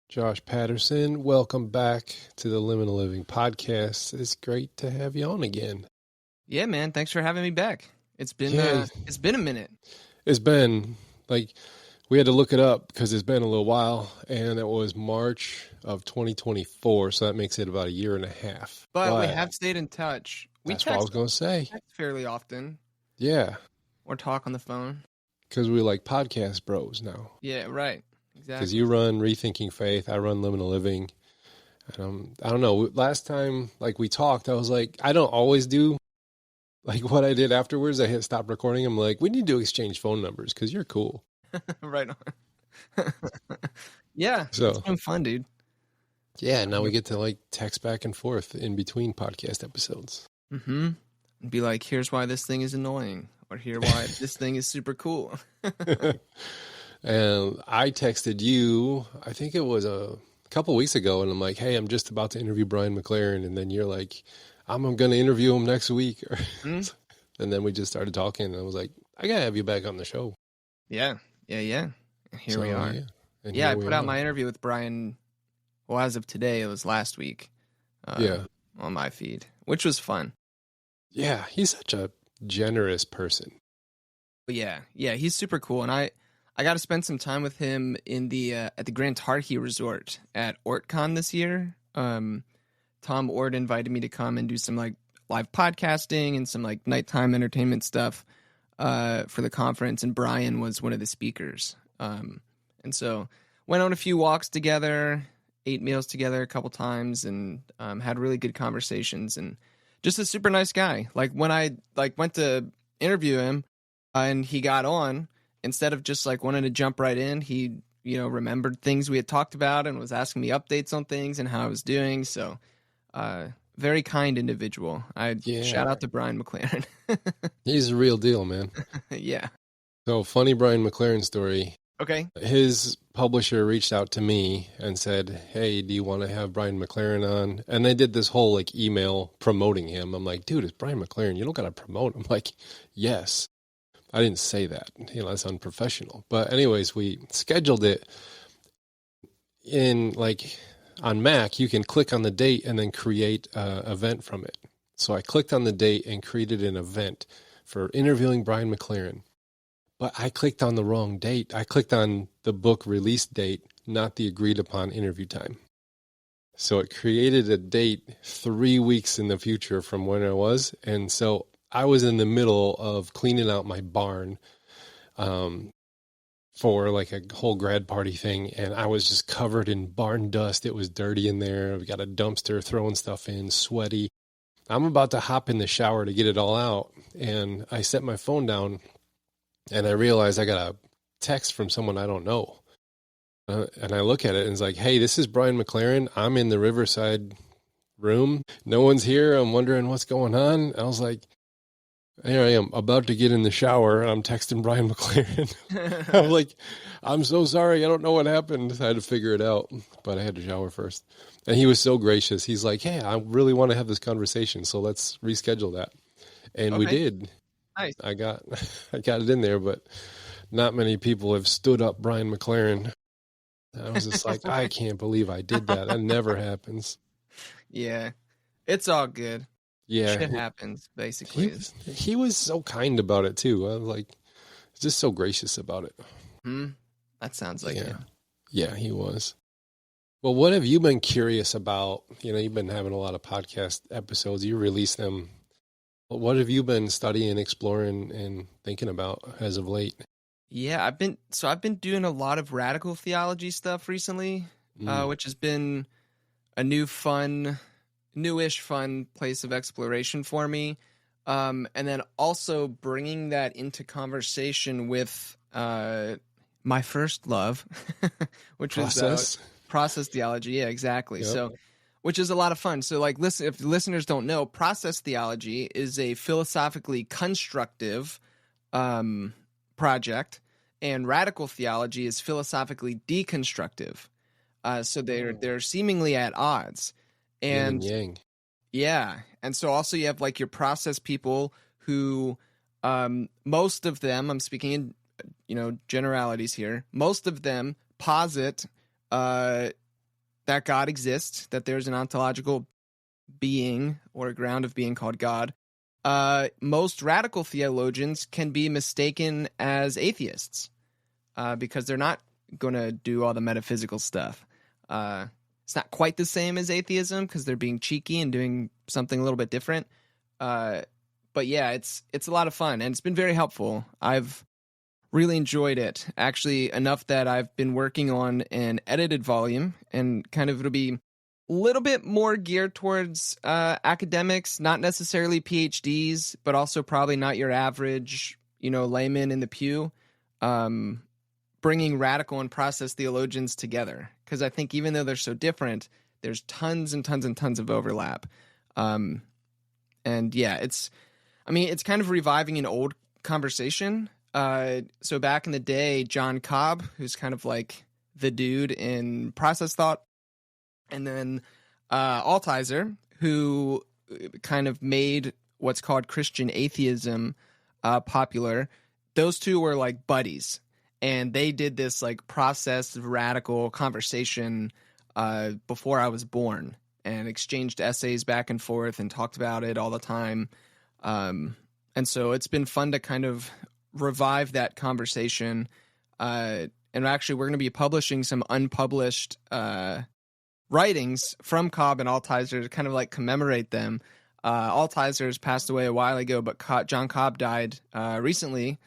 Josh Patterson, welcome back to the Liminal Living podcast. It's great to have you on again. Yeah, man. Thanks for having me back. It's been a minute. It's been we had to look it up because it's been a little while, and it was March of 2024, so that makes it about a year and a half. But we have stayed in touch. That's what I was going to say. Text fairly often. Yeah. Or talk on the phone. Because we're like podcast bros now. Yeah, right. Exactly. Because you run Rethinking Faith, I run Liminal Living. I don't know. Last time we talked, I was like, I don't always do what I did afterwards. I hit stop recording. I'm like, we need to exchange phone numbers because you're cool. Right on. Yeah. So it's been fun, dude. Yeah. Now we get to text back and forth in between podcast episodes. Mm-hmm. And be like, here's why this thing is annoying. Or here why this thing is super cool. And I texted you, I think it was a couple weeks ago, and I'm like, hey, I'm just about to interview Brian McLaren. And then you're like, I'm going to interview him next week. And then we just started talking, and I was like, I got to have you back on the show. Yeah. And here we are. Yeah, I put out my interview with Brian. Well, as of today, it was last week. On my feed, which was fun. Yeah, he's such a generous person. Yeah, he's super cool, and I got to spend some time with him in the at the Grand Targhee Resort at OrtCon this year. Tom Ort invited me to come and do some live podcasting and some nighttime entertainment stuff for the conference, and Brian was one of the speakers. And so went on a few walks together, ate meals together a couple times, and had really good conversations. And just a super nice guy. When I went to interview him and he got on, instead of just wanting to jump right in, he remembered things we had talked about and was asking me updates on things and how I was doing. So very kind individual. Shout out to Brian McLaren. He's a real deal, man. Yeah. So funny Brian McLaren story. Okay. His publisher reached out to me and said, hey, do you want to have Brian McLaren on? And they did this whole email promoting him. I'm like, dude, it's Brian McLaren. You don't got to promote him. Like, yes. I didn't say that. That's unprofessional. But anyways, we scheduled it in on Mac. You can click on the date and then create an event from it. So I clicked on the date and created an event for interviewing Brian McLaren. But I clicked on the wrong date. I clicked on the book release date, not the agreed upon interview time. So it created a date 3 weeks in the future from when I was. And so I was in the middle of cleaning out my barn for a whole grad party thing. And I was just covered in barn dust. It was dirty in there. We got a dumpster throwing stuff in, sweaty. I'm about to hop in the shower to get it all out. And I set my phone down. And I realized I got a text from someone I don't know. And I look at it and it's like, hey, this is Brian McLaren. I'm in the Riverside room. No one's here. I'm wondering what's going on. I was like, here I am about to get in the shower. And I'm texting Brian McLaren. I'm like, I'm so sorry. I don't know what happened. I had to figure it out, but I had to shower first. And he was so gracious. He's like, hey, I really want to have this conversation. So let's reschedule that. And we did. Nice. I got it in there, but not many people have stood up Brian McLaren. I was just like, I can't believe I did that. That never happens. Yeah. It's all good. Yeah. Shit happens, basically. He was so kind about it, too. I was like, just so gracious about it. That sounds like it. Yeah, he was. Well, what have you been curious about? You've been having a lot of podcast episodes. You release them. What have you been studying, exploring, and thinking about as of late? Yeah, I've been doing a lot of radical theology stuff recently, which has been a newish fun place of exploration for me. And then also bringing that into conversation with my first love, which was process theology. Yeah, exactly. Yep. So, which is a lot of fun. So, if listeners don't know, process theology is a philosophically constructive project, and radical theology is philosophically deconstructive. So they're seemingly at odds. And yin and yang. Yeah, and so also you have your process people who, most of them, I'm speaking in generalities here, most of them posit that God exists, that there's an ontological being or a ground of being called God, most radical theologians can be mistaken as atheists because they're not going to do all the metaphysical stuff. It's not quite the same as atheism because they're being cheeky and doing something a little bit different. But yeah, it's a lot of fun, and it's been very helpful. I've really enjoyed it, actually, enough that I've been working on an edited volume, and kind of it'll be a little bit more geared towards academics, not necessarily PhDs, but also probably not your average, layman in the pew, bringing radical and process theologians together. Because I think even though they're so different, there's tons and tons and tons of overlap. And yeah, it's kind of reviving an old conversation. So back in the day, John Cobb, who's kind of like the dude in process thought, and then Altizer, who kind of made what's called Christian atheism popular. Those two were like buddies, and they did this like processed radical conversation before I was born, and exchanged essays back and forth and talked about it all the time. And so it's been fun to kind of revive that conversation. And actually, we're going to be publishing some unpublished writings from Cobb and Altizer to kind of like commemorate them. Altizer's passed away a while ago, but John Cobb died recently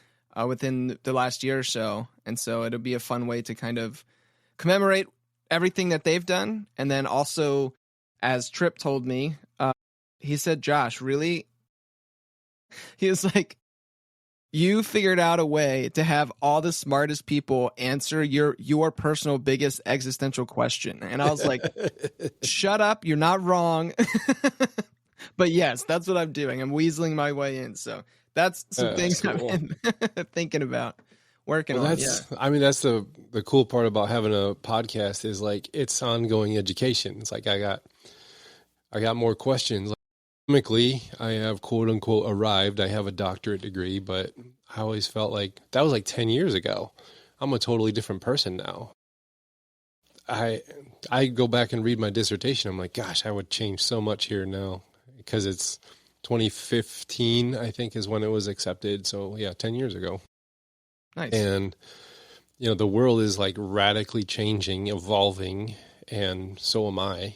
within the last year or so. And so it'll be a fun way to kind of commemorate everything that they've done. And then also, as Tripp told me, he said, Josh, really? He was like, you figured out a way to have all the smartest people answer your personal biggest existential question. And I was like, shut up, you're not wrong. But yes, that's what I'm doing. I'm weaseling my way in. So that's some things cool. I've been thinking about, working on. That's the cool part about having a podcast is like it's ongoing education. It's like I got more questions. Academically, I have quote unquote arrived. I have a doctorate degree, but I always felt like that was like 10 years ago. I'm a totally different person now. I go back and read my dissertation. I'm like, gosh, I would change so much here now because it's 2015, I think, is when it was accepted. So yeah, 10 years ago. Nice. And the world is like radically changing, evolving, and so am I.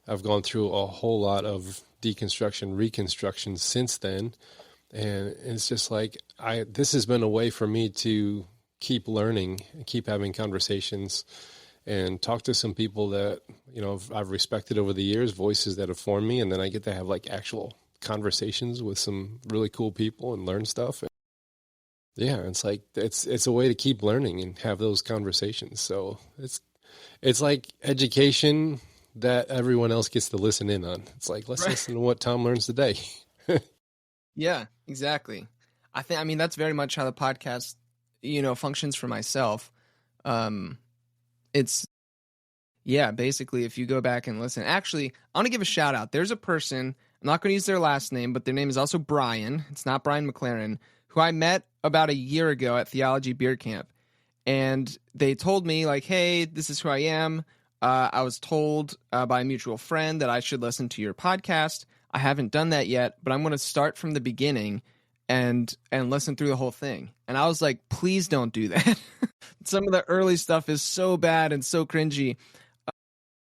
I've gone through a whole lot of deconstruction, reconstruction since then. And it's just like, this has been a way for me to keep learning, keep having conversations, and talk to some people that, I've respected over the years, voices that have formed me. And then I get to have like actual conversations with some really cool people and learn stuff. And yeah, it's like, it's a way to keep learning and have those conversations. So it's like education that everyone else gets to listen in on. It's like, let's listen to what Tom learns today. Yeah, exactly. That's very much how the podcast, functions for myself. Basically, if you go back and listen, actually, I want to give a shout out. There's a person, I'm not going to use their last name, but their name is also Brian. It's not Brian McLaren, who I met about a year ago at Theology Beer Camp. And they told me like, hey, this is who I am. I was told by a mutual friend that I should listen to your podcast. I haven't done that yet, but I'm going to start from the beginning and listen through the whole thing. And I was like, please don't do that. Some of the early stuff is so bad and so cringy.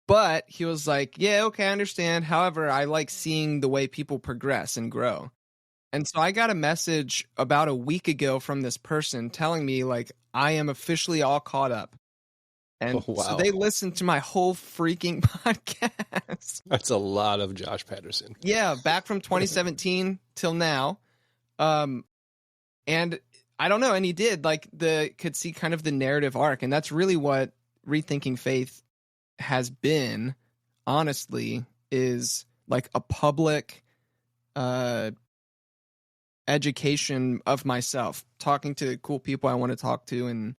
But he was like, yeah, okay, I understand. However, I like seeing the way people progress and grow. And so I got a message about a week ago from this person telling me like, I am officially all caught up. And so they listened to my whole freaking podcast. That's a lot of Josh Patterson. Yeah, back from 2017 till now. And I don't know, and he did could see kind of the narrative arc, and that's really what Rethinking Faith has been, honestly, is like a public education of myself, talking to cool people I want to talk to, and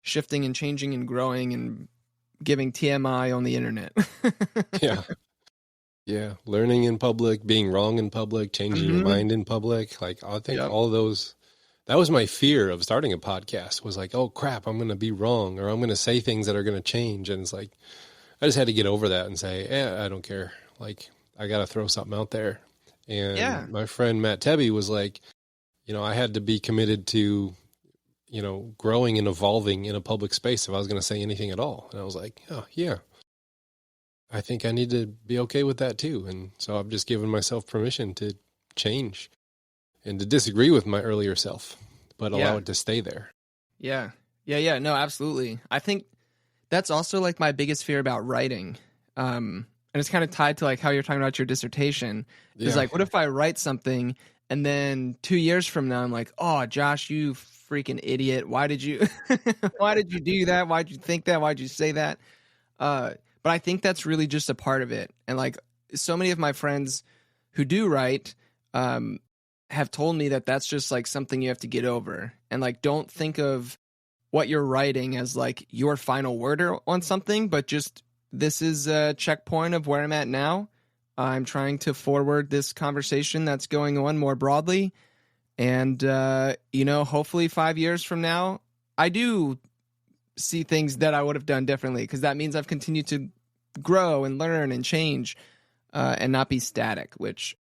shifting and changing and growing and giving TMI on the internet. Yeah. Learning in public, being wrong in public, changing your mind in public. Like, I think all of those, that was my fear of starting a podcast, was like, oh crap, I'm going to be wrong, or I'm going to say things that are going to change. And it's like, I just had to get over that and say, I don't care. Like, I got to throw something out there. Yeah. And my friend Matt Tebby was like, I had to be committed to, growing and evolving in a public space if I was going to say anything at all. And I was like, oh, yeah, I think I need to be okay with that too. And so I've just given myself permission to change and to disagree with my earlier self, but allow it to stay there. Yeah. Yeah. No, absolutely. I think that's also like my biggest fear about writing. And it's kind of tied to like how you're talking about your dissertation. It's like, what if I write something and then 2 years from now, I'm like, oh, Josh, you freaking idiot. Why did you do that? Why'd you think that? Why'd you say that? But I think that's really just a part of it. And like so many of my friends who do write, have told me that that's just like something you have to get over. And like, don't think of what you're writing as like your final word on something, but just this is a checkpoint of where I'm at now. I'm trying to forward this conversation that's going on more broadly. And, hopefully 5 years from now, I do see things that I would have done differently, because that means I've continued to grow and learn and change and not be static, which,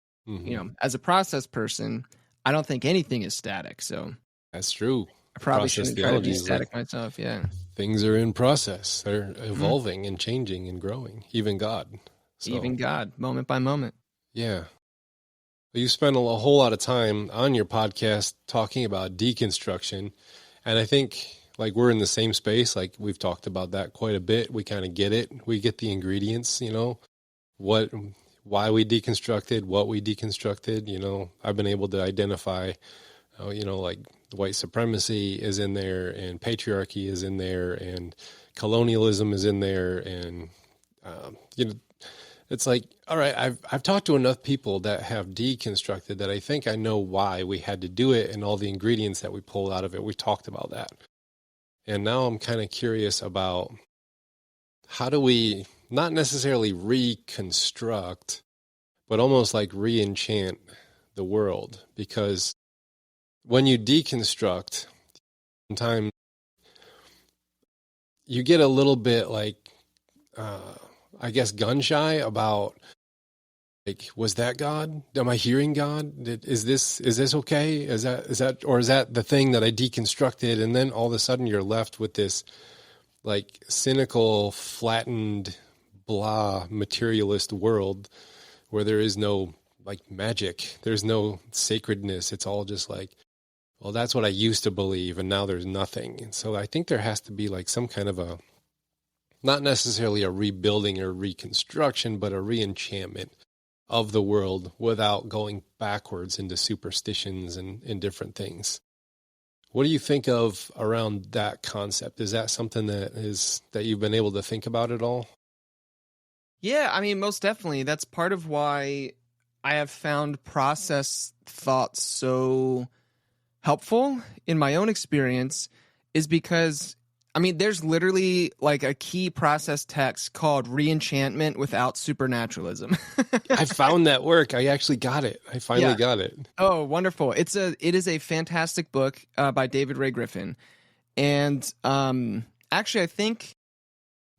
as a process person, I don't think anything is static. So that's true. I probably shouldn't try to be static myself. Yeah. Things are in process. They're evolving and changing and growing. Even God. So, even God, moment by moment. Yeah. You spend a whole lot of time on your podcast talking about deconstruction. And I think like we're in the same space. Like we've talked about that quite a bit. We kind of get it. We get the ingredients, why we deconstructed, what we deconstructed. I've been able to identify, like white supremacy is in there and patriarchy is in there and colonialism is in there. And, it's like, all right, I've talked to enough people that have deconstructed that I think I know why we had to do it and all the ingredients that we pulled out of it. We've talked about that. And now I'm kind of curious about how do we not necessarily reconstruct, but almost like re-enchant the world? Because when you deconstruct, sometimes you get a little bit like, I guess, gun shy about like, was that God? Am I hearing God? Is this okay? Is that, or is that the thing that I deconstructed? And then all of a sudden you're left with this like cynical, flattened, blah, materialist world where there is no like magic. There's no sacredness. It's all just like, well, that's what I used to believe. And now there's nothing. And so I think there has to be like some kind of a, not necessarily a rebuilding or reconstruction, but a re-enchantment of the world without going backwards into superstitions and different things. What do you think of around that concept? Is that something that you've been able to think about at all? Yeah, I mean, most definitely. That's part of why I have found process thought so helpful in my own experience, is because I mean, there's literally like a key process text called Re-Enchantment without supernaturalism. I found that work. I actually got it. I finally got it. Oh, wonderful. It is a fantastic book by David Ray Griffin. And actually, I think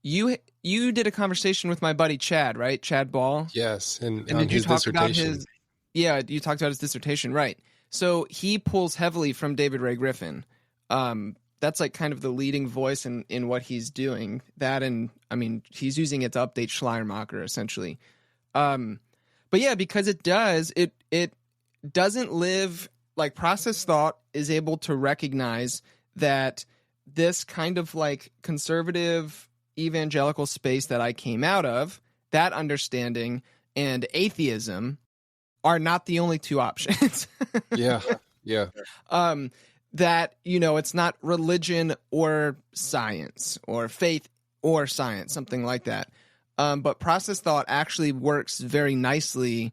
you did a conversation with my buddy Chad, right? Chad Ball? Yes. And did you talk about his... Yeah, you talked about his dissertation, right. So he pulls heavily from David Ray Griffin. That's like kind of the leading voice in what he's doing. That, and I mean, he's using it to update Schleiermacher essentially. But yeah, because it doesn't live like process thought is able to recognize that this kind of like conservative evangelical space that I came out of, that understanding and atheism are not the only two options. Yeah. That, it's not religion or science or faith or science, something like that. But process thought actually works very nicely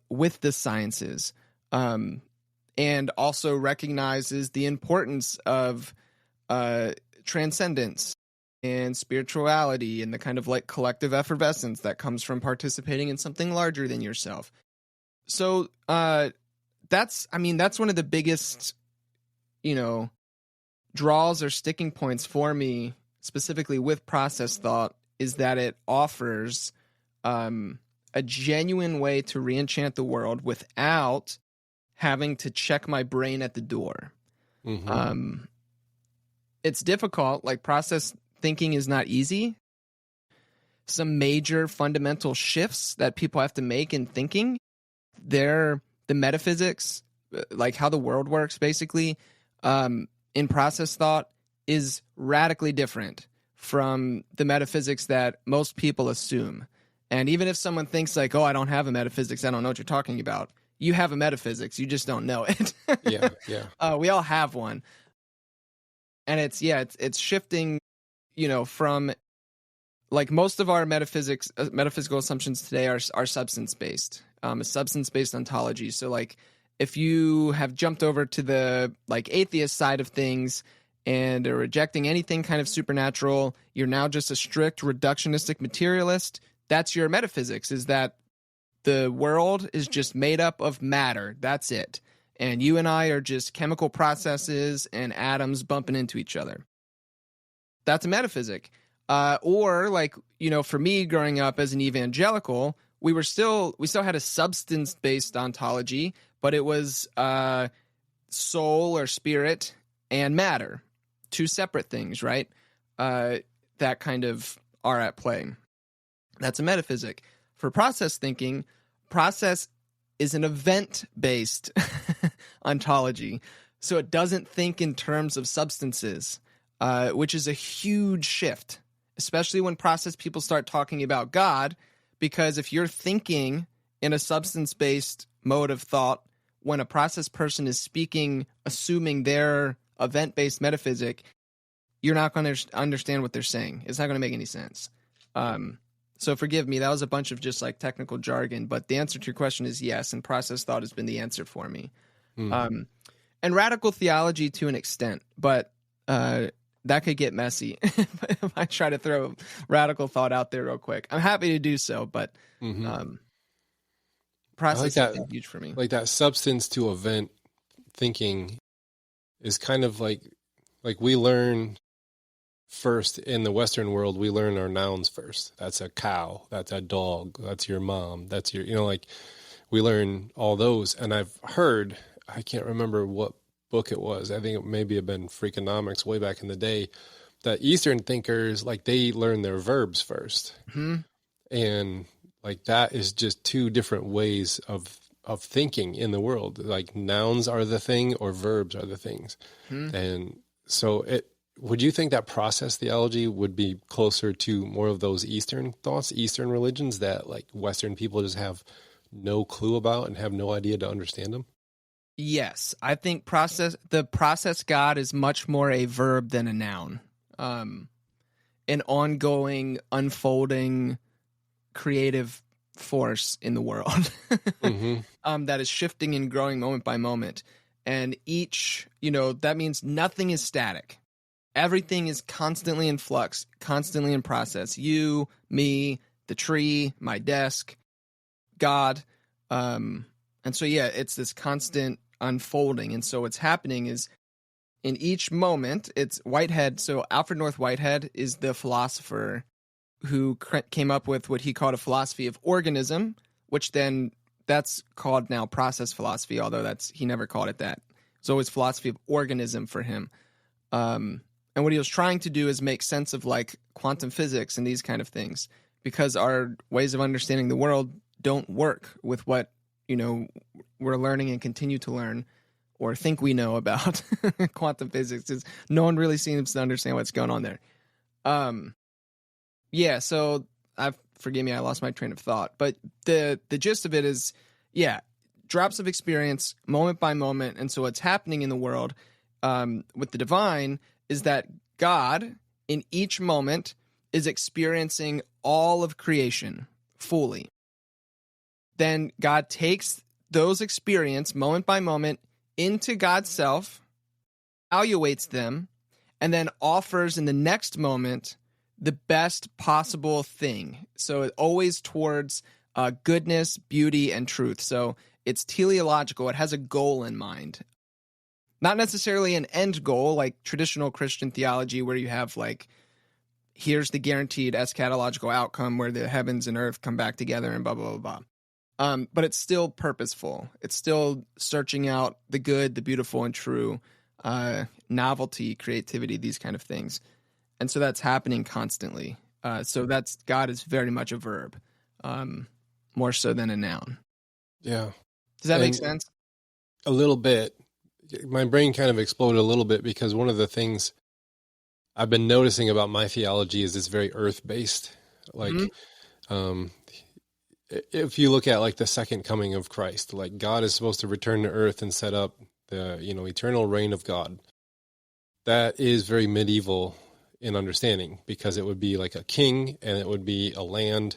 with the sciences, and also recognizes the importance of transcendence and spirituality and the kind of like collective effervescence that comes from participating in something larger than yourself. So that's one of the biggest draws or sticking points for me, specifically with process thought, is that it offers a genuine way to re-enchant the world without having to check my brain at the door. Mm-hmm. It's difficult. Like, process thinking is not easy. Some major fundamental shifts that people have to make in thinking, they're the metaphysics, like how the world works, basically, in process thought is radically different from the metaphysics that most people assume. And even if someone thinks like, oh, I don't have a metaphysics, I don't know what you're talking about. You have a metaphysics, you just don't know it. Yeah. We all have one. And it's shifting, from like most of our metaphysical assumptions today are substance-based, a substance-based ontology. So like if you have jumped over to the like atheist side of things and are rejecting anything kind of supernatural, you're now just a strict reductionistic materialist. That's your metaphysics, is that the world is just made up of matter. That's it. And you and I are just chemical processes and atoms bumping into each other. That's a metaphysic. Or like, for me growing up as an evangelical, we still had a substance-based ontology, but it was soul or spirit and matter, two separate things, right? That kind of are at play. That's a metaphysic. For process thinking, process is an event-based ontology. So it doesn't think in terms of substances, which is a huge shift, especially when process people start talking about God, because if you're thinking in a substance-based mode of thought, when a process person is speaking, assuming their event-based metaphysic, you're not going to understand what they're saying. It's not going to make any sense. So forgive me, that was a bunch of just like technical jargon, but the answer to your question is yes, and process thought has been the answer for me. And radical theology to an extent, but that could get messy if I try to throw radical thought out there real quick. I'm happy to do so, but process has been huge for me. Like that substance to event thinking is kind of like we learn first in the Western world, we learn our nouns first. That's a cow. That's a dog. That's your mom. That's your, like we learn all those. And I've heard, I can't remember what book it was. I think it maybe have been Freakonomics way back in the day, that Eastern thinkers, like they learn their verbs first. And like that is just two different ways of thinking in the world. Like nouns are the thing or verbs are the things. And so would you think that process theology would be closer to more of those Eastern thoughts, Eastern religions that like Western people just have no clue about and have no idea to understand them? Yes, I think the process God is much more a verb than a noun. An ongoing, unfolding, creative force in the world that is shifting and growing moment by moment. And each, that means nothing is static. Everything is constantly in flux, constantly in process. You, me, the tree, my desk, God. And so, it's this constant unfolding. And so what's happening is in each moment, it's Whitehead. So Alfred North Whitehead is the philosopher who came up with what he called a philosophy of organism, which then that's called now process philosophy, although he never called it that. It's always philosophy of organism for him. And what he was trying to do is make sense of like quantum physics and these kind of things, because our ways of understanding the world don't work with what, we're learning and continue to learn or think we know about quantum physics. No one really seems to understand what's going on there. So forgive me, I lost my train of thought, but the gist of it is, drops of experience, moment by moment. And so what's happening in the world with the divine is that God, in each moment, is experiencing all of creation fully. Then God takes those experience moment by moment into God's self, evaluates them, and then offers in the next moment the best possible thing. So always towards goodness, beauty, and truth. So it's teleological. It has a goal in mind. Not necessarily an end goal like traditional Christian theology where you have like here's the guaranteed eschatological outcome where the heavens and earth come back together and blah, blah, blah, blah. But it's still purposeful. It's still searching out the good, the beautiful, and true, novelty, creativity, these kind of things. And so that's happening constantly. So that's God is very much a verb, more so than a noun. Yeah. Does that make sense? A little bit. My brain kind of exploded a little bit because one of the things I've been noticing about my theology is it's very earth-based. Like, if you look at like the second coming of Christ, like God is supposed to return to earth and set up the, eternal reign of God. That is very medieval in understanding because it would be like a king and it would be a land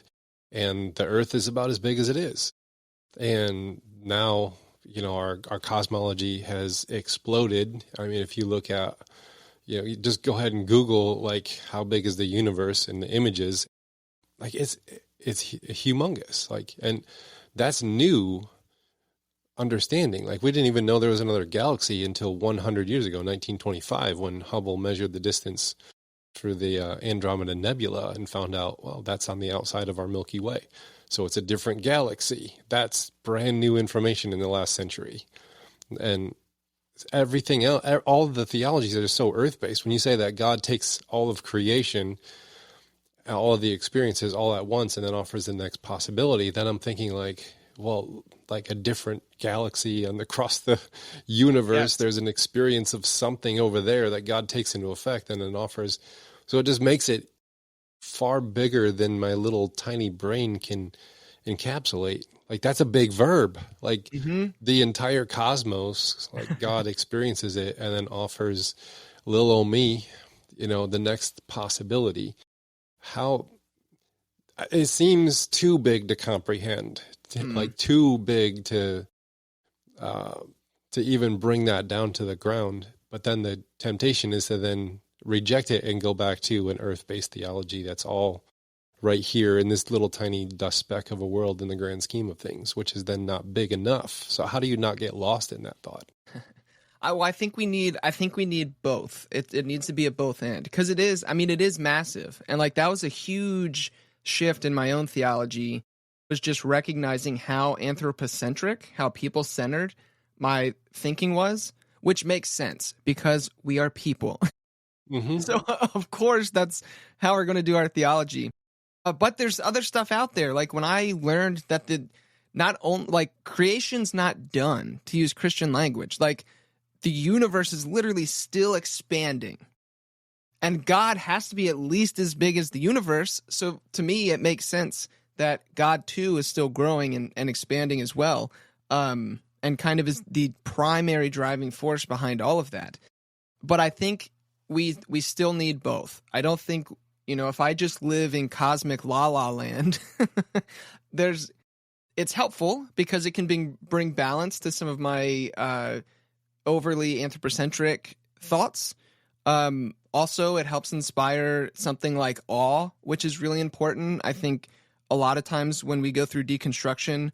and the earth is about as big as it is. And now, our cosmology has exploded. I mean, if you look at, you just go ahead and Google like how big is the universe and the images, like it's humongous. Like, and that's new understanding. Like we didn't even know there was another galaxy until 100 years ago, 1925, when Hubble measured the distance through the Andromeda Nebula and found out, well, that's on the outside of our Milky Way. So it's a different galaxy. That's brand new information in the last century. And everything else, all of the theologies that are so earth-based, when you say that God takes all of creation, all of the experiences all at once and then offers the next possibility, then I'm thinking like, well, like a different galaxy and across the universe, yes, there's an experience of something over there that God takes into effect and then offers. So it just makes it far bigger than my little tiny brain can encapsulate. Like that's a big verb. Like the entire cosmos, like God experiences it and then offers little old me, the next possibility. How it seems too big to comprehend, like too big to even bring that down to the ground. But then the temptation is to then reject it and go back to an earth-based theology that's all right here in this little tiny dust speck of a world in the grand scheme of things, which is then not big enough. So how do you not get lost in that thought? I think we need both. It needs to be a both end because it is massive. And like that was a huge shift in my own theology, was just recognizing how anthropocentric, how people-centered my thinking was, which makes sense because we are people. So of course that's how we're going to do our theology. But there's other stuff out there. Like when I learned that creation's not done, to use Christian language, like the universe is literally still expanding. And God has to be at least as big as the universe. So to me, it makes sense that God too is still growing and expanding as well. And kind of is the primary driving force behind all of that. But I think we still need both. I don't think, if I just live in cosmic la la land, it's helpful because it can bring balance to some of my overly anthropocentric thoughts. Also, it helps inspire something like awe, which is really important. I think a lot of times when we go through deconstruction,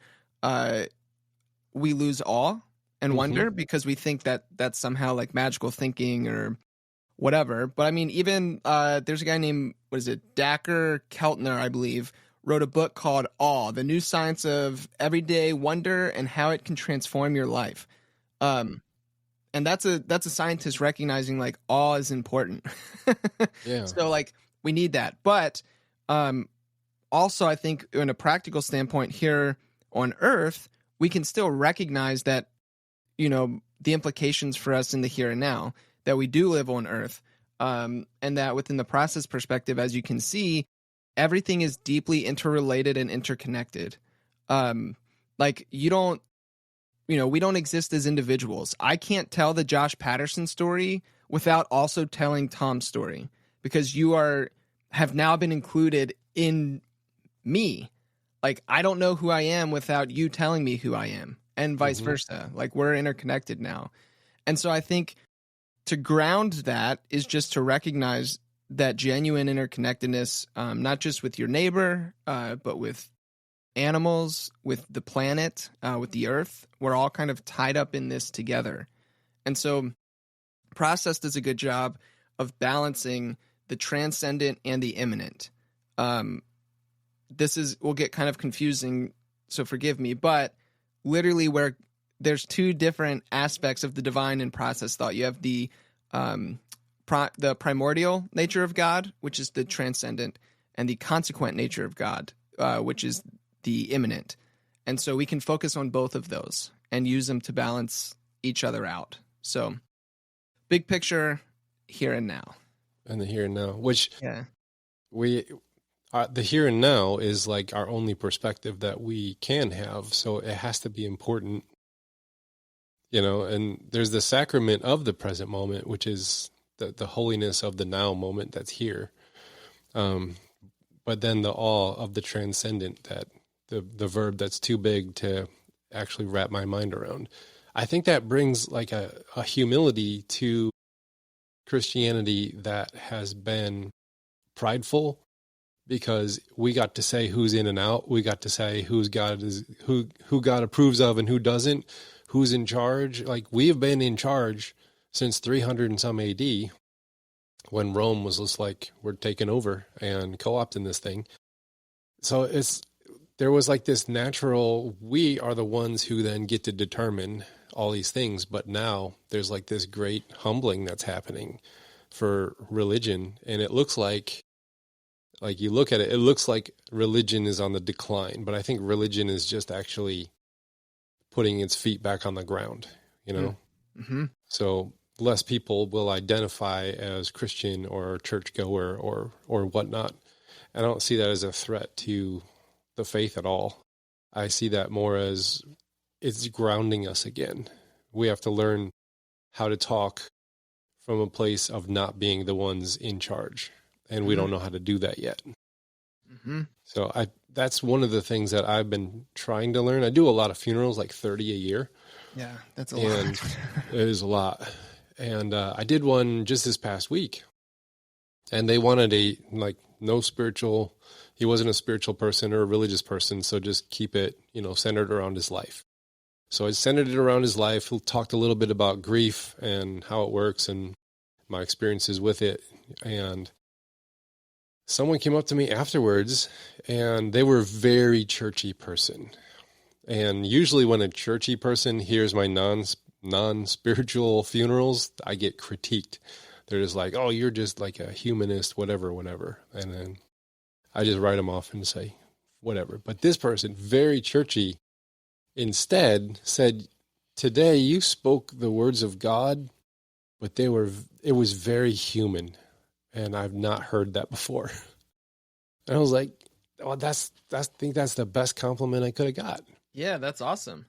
we lose awe and wonder because we think that that's somehow like magical thinking or whatever. But I mean, even there's a guy named, Dacher Keltner, I believe, wrote a book called Awe, The New Science of Everyday Wonder and How It Can Transform Your Life. And that's a scientist recognizing like awe is important. Yeah. So like we need that. But also I think in a practical standpoint here on Earth, we can still recognize that, the implications for us in the here and now, that we do live on Earth. And that within the process perspective, as you can see, everything is deeply interrelated and interconnected. Like we don't exist as individuals. I can't tell the Josh Patterson story without also telling Tom's story because you have now been included in me. Like, I don't know who I am without you telling me who I am and vice versa. Like, we're interconnected now. And so I think to ground that is just to recognize that genuine interconnectedness, not just with your neighbor, but with animals, with the planet, with the earth. We're all kind of tied up in this together. And so Process does a good job of balancing the transcendent and the immanent. This will get kind of confusing, so forgive me, but literally where there's two different aspects of the divine and process thought. You have the primordial nature of God, which is the transcendent, and the consequent nature of God, which is the immanent. And so we can focus on both of those and use them to balance each other out. So big picture, here and now. And the here and now, which Yeah. the here and now is like our only perspective that we can have. So it has to be important, and there's the sacrament of the present moment, which is the holiness of the now moment that's here. But then the awe of the transcendent, that the verb that's too big to actually wrap my mind around. I think that brings like a humility to Christianity that has been prideful, because we got to say who's in and out. We got to say who God approves of and who doesn't, who's in charge. Like, we have been in charge since 300 and some AD, when Rome was just like, we're taking over and co-opting this thing. So there was like this natural, we are the ones who then get to determine all these things. But now there's like this great humbling that's happening for religion. And it looks like you look at it, it looks like religion is on the decline, but I think religion is just actually putting its feet back on the ground, Mm-hmm. So less people will identify as Christian or churchgoer or whatnot. I don't see that as a threat to the faith at all. I see that more as it's grounding us again. We have to learn how to talk from a place of not being the ones in charge. And we don't know how to do that yet. Mm-hmm. So that's one of the things that I've been trying to learn. I do a lot of funerals, like 30 a year. Yeah, that's a And lot. it is a lot. And I did one just this past week. And they wanted he wasn't a spiritual person or a religious person, so just keep it, centered around his life. So I centered it around his life, talked a little bit about grief and how it works and my experiences with it. And someone came up to me afterwards, and they were a very churchy person. And usually when a churchy person hears my non-spiritual funerals, I get critiqued. They're just like, oh, you're just like a humanist, whatever. And then I just write them off and say, whatever. But this person, very churchy, instead said, today you spoke the words of God, but it was very human. And I've not heard that before. And I was like, oh, I think that's the best compliment I could have got. Yeah, that's awesome.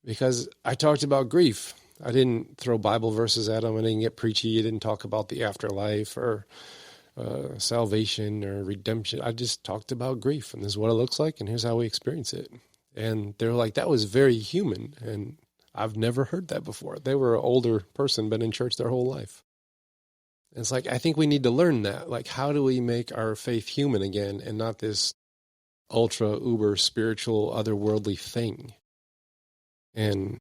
Because I talked about grief. I didn't throw Bible verses at him. I didn't get preachy. I didn't talk about the afterlife or salvation or redemption. I just talked about grief, and this is what it looks like, and here's how we experience it. And they're like, that was very human, and I've never heard that before. They were an older person, been in church their whole life. And it's like, I think we need to learn that. Like, how do we make our faith human again and not this ultra, uber spiritual, otherworldly thing? And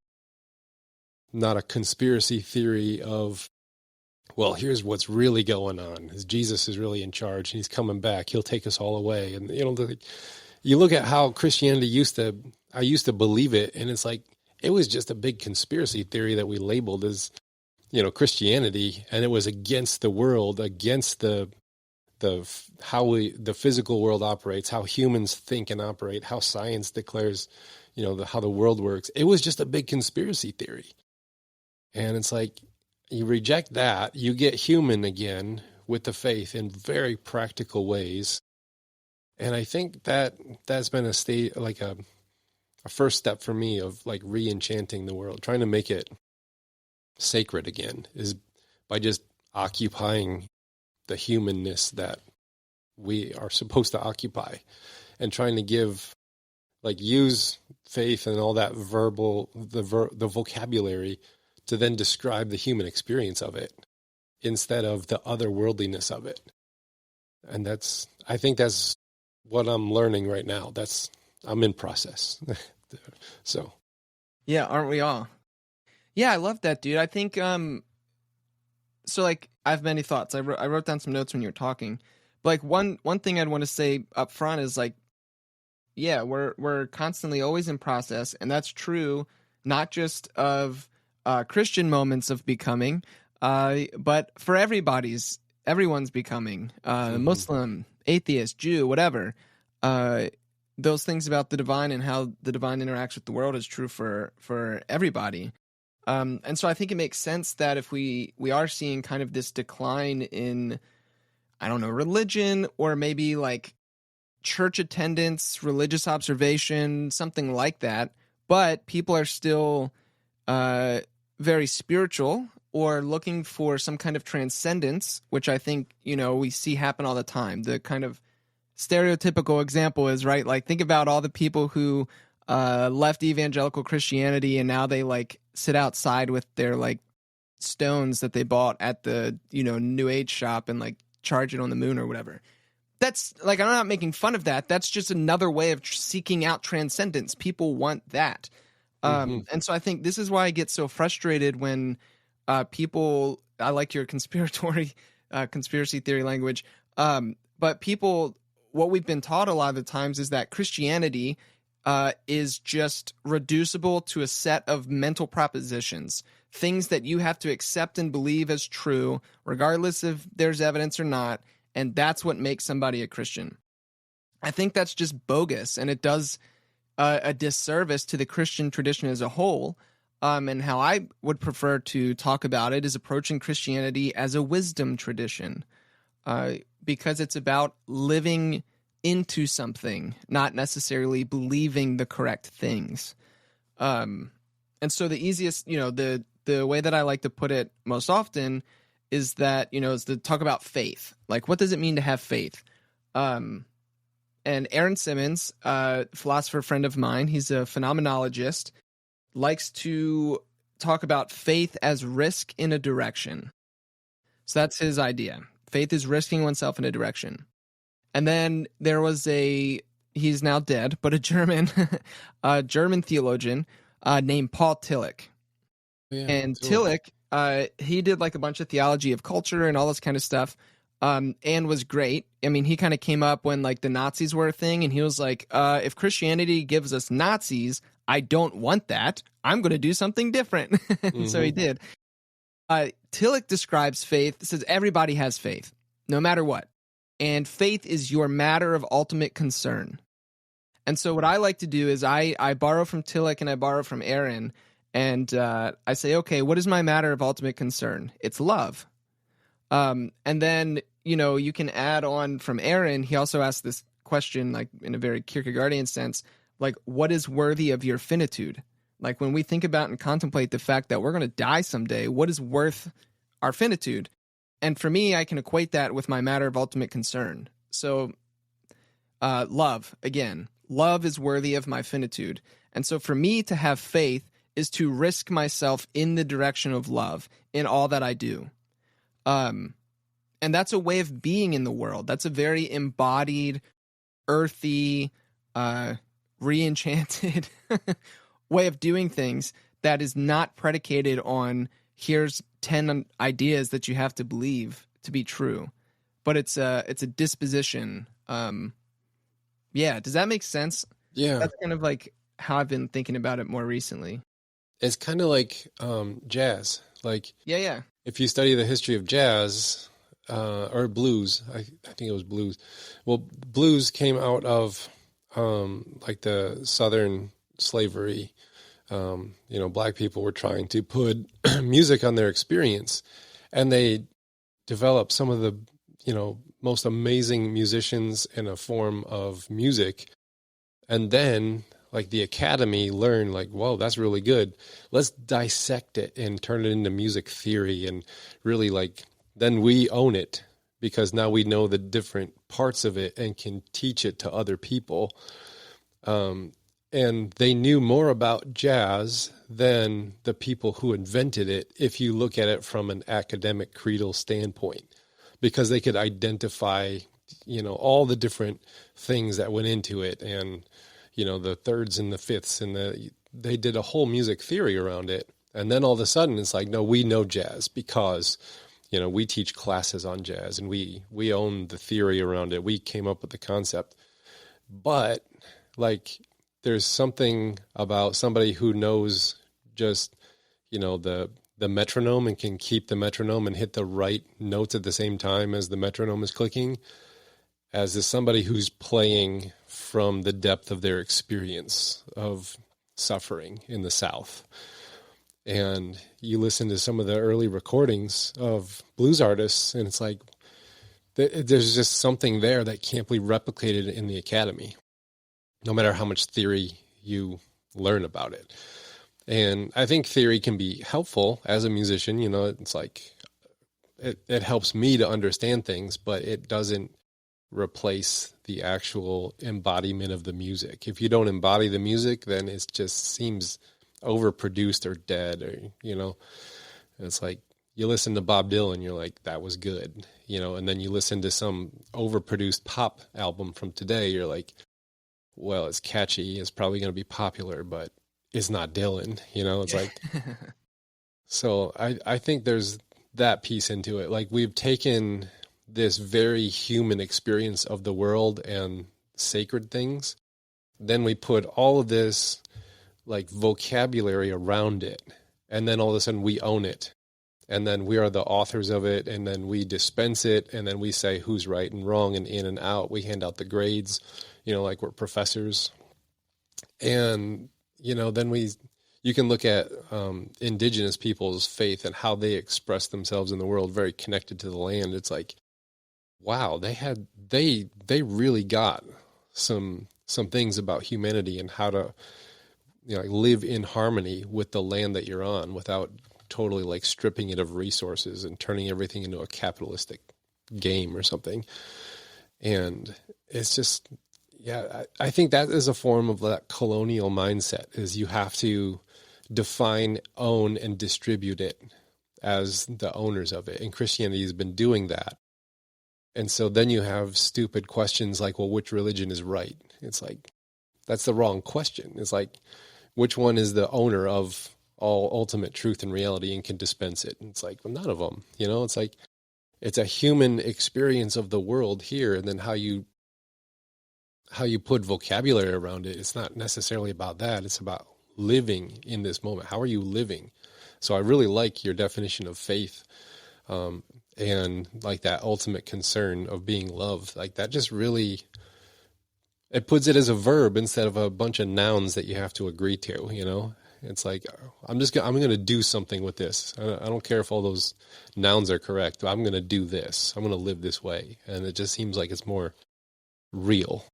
not a conspiracy theory of, well, here's what's really going on. Jesus is really in charge and he's coming back. He'll take us all away. And, you look at how Christianity I used to believe it. And it's like, it was just a big conspiracy theory that we labeled as, Christianity. And it was against the world, against the physical world operates, how humans think and operate, how science declares, how the world works. It was just a big conspiracy theory. And it's like, you reject that, you get human again with the faith in very practical ways. And I think that's been a first step for me of like re-enchanting the world, trying to make it sacred again, is by just occupying the humanness that we are supposed to occupy, and trying to use faith and all that the vocabulary to then describe the human experience of it instead of the otherworldliness of it. And I think that's what I'm learning right now. I'm in process. So. Yeah, aren't we all? Yeah, I love that, dude. I think so like I have many thoughts. I wrote down some notes when you were talking. But like one thing I'd want to say up front is like, yeah, we're constantly always in process, and that's true not just of Christian moments of becoming, but for everyone's becoming, Muslim, atheist, Jew, whatever. Those things about the divine and how the divine interacts with the world is true for everybody. And so I think it makes sense that if we are seeing kind of this decline in, I don't know, religion, or maybe like church attendance, religious observation, something like that, but people are still very spiritual or looking for some kind of transcendence, which I think, we see happen all the time. The kind of stereotypical example is, right, like think about all the people who left evangelical Christianity and now they like sit outside with their like stones that they bought at the, New Age shop and like charge it on the moon or whatever. That's like, I'm not making fun of that. That's just another way of seeking out transcendence. People want that. And so I think this is why I get so frustrated when people, I like your conspiracy theory language. But people, what we've been taught a lot of the times is that Christianity is just reducible to a set of mental propositions, things that you have to accept and believe as true, regardless if there's evidence or not. And that's what makes somebody a Christian. I think that's just bogus, and it does a disservice to the Christian tradition as a whole. And how I would prefer to talk about it is approaching Christianity as a wisdom tradition, because it's about living into something, not necessarily believing the correct things. And so the easiest, the way that I like to put it most often is that, is to talk about faith. Like, what does it mean to have faith? And Aaron Simmons, philosopher friend of mine, he's a phenomenologist, likes to talk about faith as risk in a direction. So that's his idea. Faith is risking oneself in a direction. And then there was he's now dead, but a German theologian named Paul Tillich. Yeah, and Tillich, he did like a bunch of theology of culture and all this kind of stuff, and was great. I mean, he kind of came up when like the Nazis were a thing, and he was like, if Christianity gives us Nazis, I don't want that. I'm going to do something different. So he did. Tillich describes faith, says everybody has faith, no matter what. And faith is your matter of ultimate concern. And so what I like to do is I borrow from Tillich and I borrow from Aaron, and I say, okay, what is my matter of ultimate concern? It's love. And then, you can add on from Aaron. He also asked this question, like in a very Kierkegaardian sense, like, what is worthy of your finitude? Like when we think about and contemplate the fact that we're going to die someday, what is worth our finitude? And for me, I can equate that with my matter of ultimate concern. So love, again, love is worthy of my finitude. And so for me to have faith is to risk myself in the direction of love in all that I do. And that's a way of being in the world. That's a very embodied, earthy, re-enchanted way of doing things that is not predicated on here's 10 ideas that you have to believe to be true, but it's a disposition. Yeah, does that make sense? Yeah, that's kind of like how I've been thinking about it more recently. it's kind of like jazz. Like, yeah, if you study the history of jazz or blues, I think it was blues. Well, blues came out of like the Southern slavery. Black people were trying to put music on their experience, and they developed some of the, most amazing musicians in a form of music. And then like the academy learned like, whoa, that's really good. Let's dissect it and turn it into music theory. And really like, then we own it because now we know the different parts of it and can teach it to other people. And they knew more about jazz than the people who invented it, if you look at it from an academic creedal standpoint, because they could identify, all the different things that went into it, and, the thirds and the fifths, and they did a whole music theory around it. And then all of a sudden it's like, no, we know jazz because we teach classes on jazz, and we own the theory around it. We came up with the concept. But like, there's something about somebody who knows just, the metronome and can keep the metronome and hit the right notes at the same time as the metronome is clicking, as is somebody who's playing from the depth of their experience of suffering in the South. And you listen to some of the early recordings of blues artists, and it's like, there's just something there that can't be replicated in the academy, no matter how much theory you learn about it. And I think theory can be helpful as a musician. It's like, it helps me to understand things, but it doesn't replace the actual embodiment of the music. If you don't embody the music, then it just seems overproduced or dead, or it's like, you listen to Bob Dylan, you're like, that was good, and then you listen to some overproduced pop album from today, you're like, well, it's catchy, it's probably going to be popular, but it's not Dylan. It's like, so I think there's that piece into it. Like, we've taken this very human experience of the world and sacred things, then we put all of this like vocabulary around it, and then all of a sudden we own it, and then we are the authors of it, and then we dispense it, and then we say who's right and wrong and in and out. We hand out the grades, like we're professors. And then you can look at indigenous people's faith and how they express themselves in the world, very connected to the land. It's like, wow, they really got some things about humanity and how to live in harmony with the land that you're on without totally like stripping it of resources and turning everything into a capitalistic game or something. And it's just, I think that is a form of that colonial mindset, is you have to define, own, and distribute it as the owners of it. And Christianity has been doing that. And so then you have stupid questions like, well, which religion is right? It's like, that's the wrong question. It's like, which one is the owner of all ultimate truth and reality and can dispense it? And it's like, well, none of them. It's like, it's a human experience of the world here, and then how you put vocabulary around it. It's not necessarily about that. It's about living in this moment. How are you living? So I really like your definition of faith, and like that ultimate concern of being loved. Like, that just really, it puts it as a verb instead of a bunch of nouns that you have to agree to. It's like, I'm going to do something with this. I don't care if all those nouns are correct. I'm going to do this. I'm going to live this way. And it just seems like it's more real.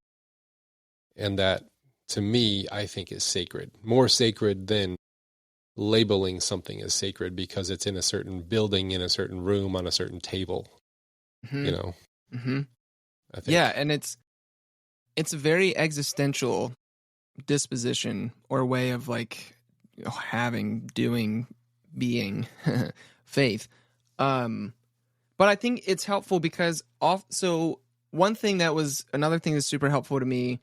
And that, to me, I think is sacred. More sacred than labeling something as sacred because it's in a certain building, in a certain room, on a certain table. Mm-hmm. I think. Yeah, and it's a very existential disposition or way of like having, doing, being faith. But I think it's helpful because so another thing that's super helpful to me,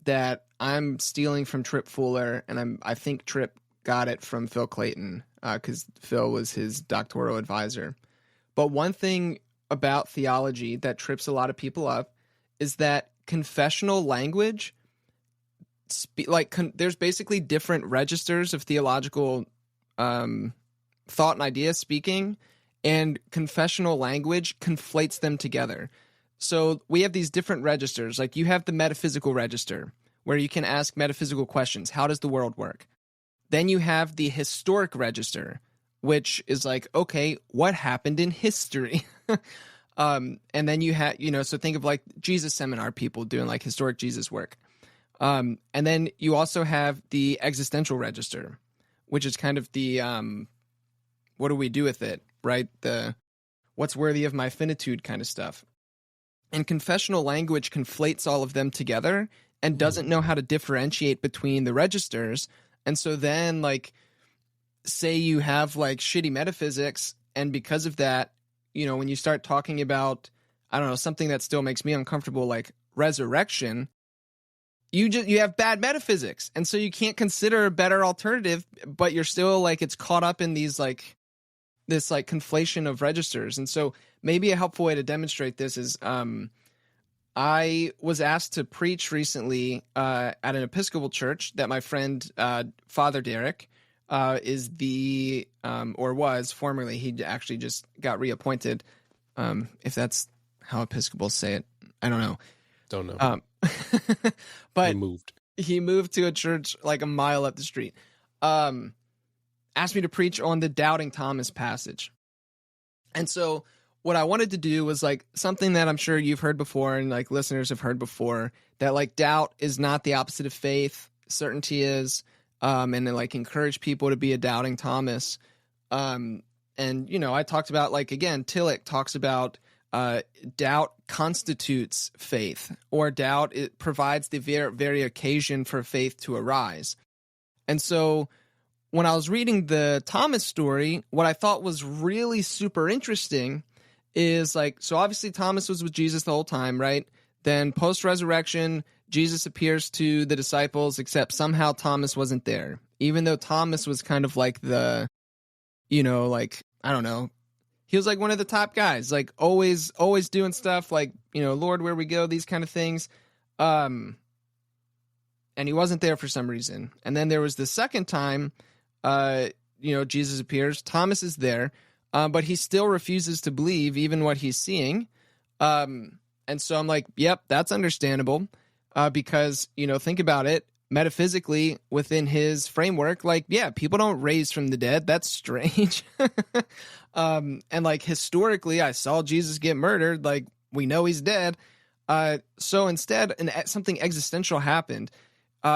that I'm stealing from Tripp Fuller, and I think Tripp got it from Phil Clayton, because Phil was his doctoral advisor. But one thing about theology that trips a lot of people up is that confessional language, there's basically different registers of theological thought and idea speaking, and confessional language conflates them together. So we have these different registers. Like, you have the metaphysical register, where you can ask metaphysical questions. How does the world work? Then you have the historic register, which is like, okay, what happened in history? And then you have, so think of like Jesus seminar people doing like historic Jesus work. And then you also have the existential register, which is kind of the, what do we do with it, right? The what's worthy of my finitude kind of stuff. And confessional language conflates all of them together and doesn't know how to differentiate between the registers. And so then, like, say you have like shitty metaphysics, and because of that, when you start talking about, I don't know, something that still makes me uncomfortable, like resurrection, you have bad metaphysics, and so you can't consider a better alternative, but you're still like, it's caught up in these like like conflation of registers. And so maybe a helpful way to demonstrate this is I was asked to preach recently at an Episcopal church that my friend Father Derek is the or was formerly. He actually just got reappointed. If that's how Episcopals say it, I don't know. Don't know. But he moved to a church like a mile up the street. Asked me to preach on the doubting Thomas passage. And so what I wanted to do was like something that I'm sure you've heard before and like listeners have heard before, that like doubt is not the opposite of faith, certainty is, and then like encourage people to be a doubting Thomas. And, you know, I talked about like, again, Tillich talks about doubt constitutes faith, or doubt, it provides the very occasion for faith to arise. And so when I was reading the Thomas story, what I thought was really super interesting is like, so obviously Thomas was with Jesus the whole time, right? Then post-resurrection, Jesus appears to the disciples, except somehow Thomas wasn't there. Even though Thomas was kind of like the, you know, like, I don't know, he was like one of the top guys, like always doing stuff like, you know, Lord, where we go, these kind of things. And he wasn't there for some reason. And then there was the second time, you know, Jesus appears, Thomas is there, but he still refuses to believe even what he's seeing. And so I'm like, yep, that's understandable, because, you know, think about it metaphysically within his framework. Like, yeah, people don't raise from the dead. That's strange. And like historically, I saw Jesus get murdered. Like, we know he's dead. So instead, something existential happened.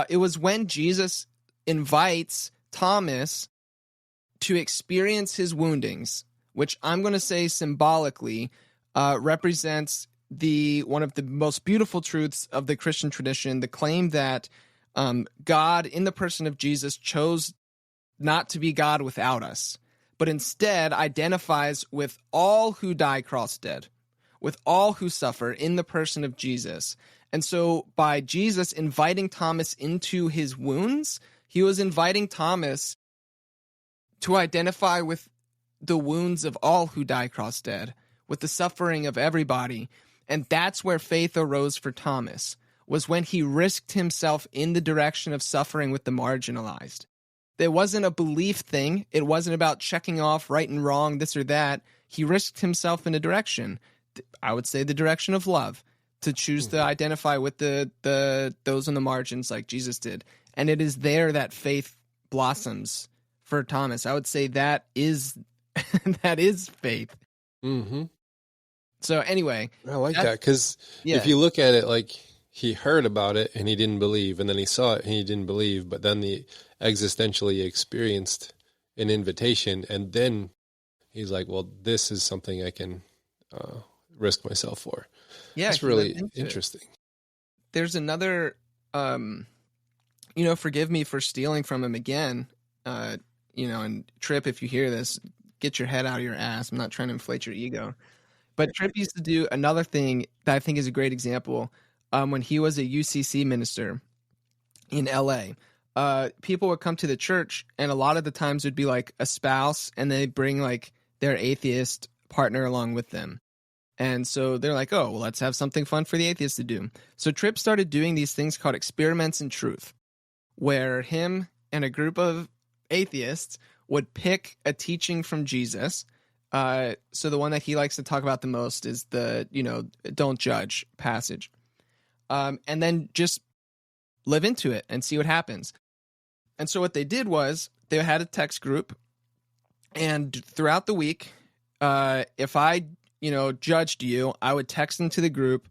It was when Jesus invites Thomas to experience his woundings, which I'm going to say symbolically represents one of the most beautiful truths of the Christian tradition, the claim that God, in the person of Jesus, chose not to be God without us, but instead identifies with all who die cross dead, with all who suffer in the person of Jesus. And so by Jesus inviting Thomas into his wounds, he was inviting Thomas to identify with the wounds of all who die cross dead, with the suffering of everybody. And that's where faith arose for Thomas, was when he risked himself in the direction of suffering with the marginalized. It wasn't a belief thing. It wasn't about checking off right and wrong, this or that. He risked himself in a direction, I would say the direction of love, to choose to identify with the those on the margins like Jesus did. And it is there that faith blossoms for Thomas. I would say that is that is faith. Mm-hmm. So anyway, I like that because if you look at it, like he heard about it and he didn't believe, and then he saw it and he didn't believe, but then the existentially experienced an invitation, and then he's like, "Well, this is something I can risk myself for." Yeah, that's really interesting. There's another, you know, forgive me for stealing from him again. You know, and Tripp, if you hear this, get your head out of your ass. I'm not trying to inflate your ego. But Tripp used to do another thing that I think is a great example. When he was a UCC minister in LA, people would come to the church, and a lot of the times it would be like a spouse, and they bring like their atheist partner along with them. And so they're like, oh, well, let's have something fun for the atheists to do. So Tripp started doing these things called experiments in truth, where him and a group of atheists would pick a teaching from Jesus. So the one that he likes to talk about the most is the, you know, don't judge passage. And then just live into it and see what happens. And so what they did was they had a text group, and throughout the week, if I, you know, judged you, I would text into the group,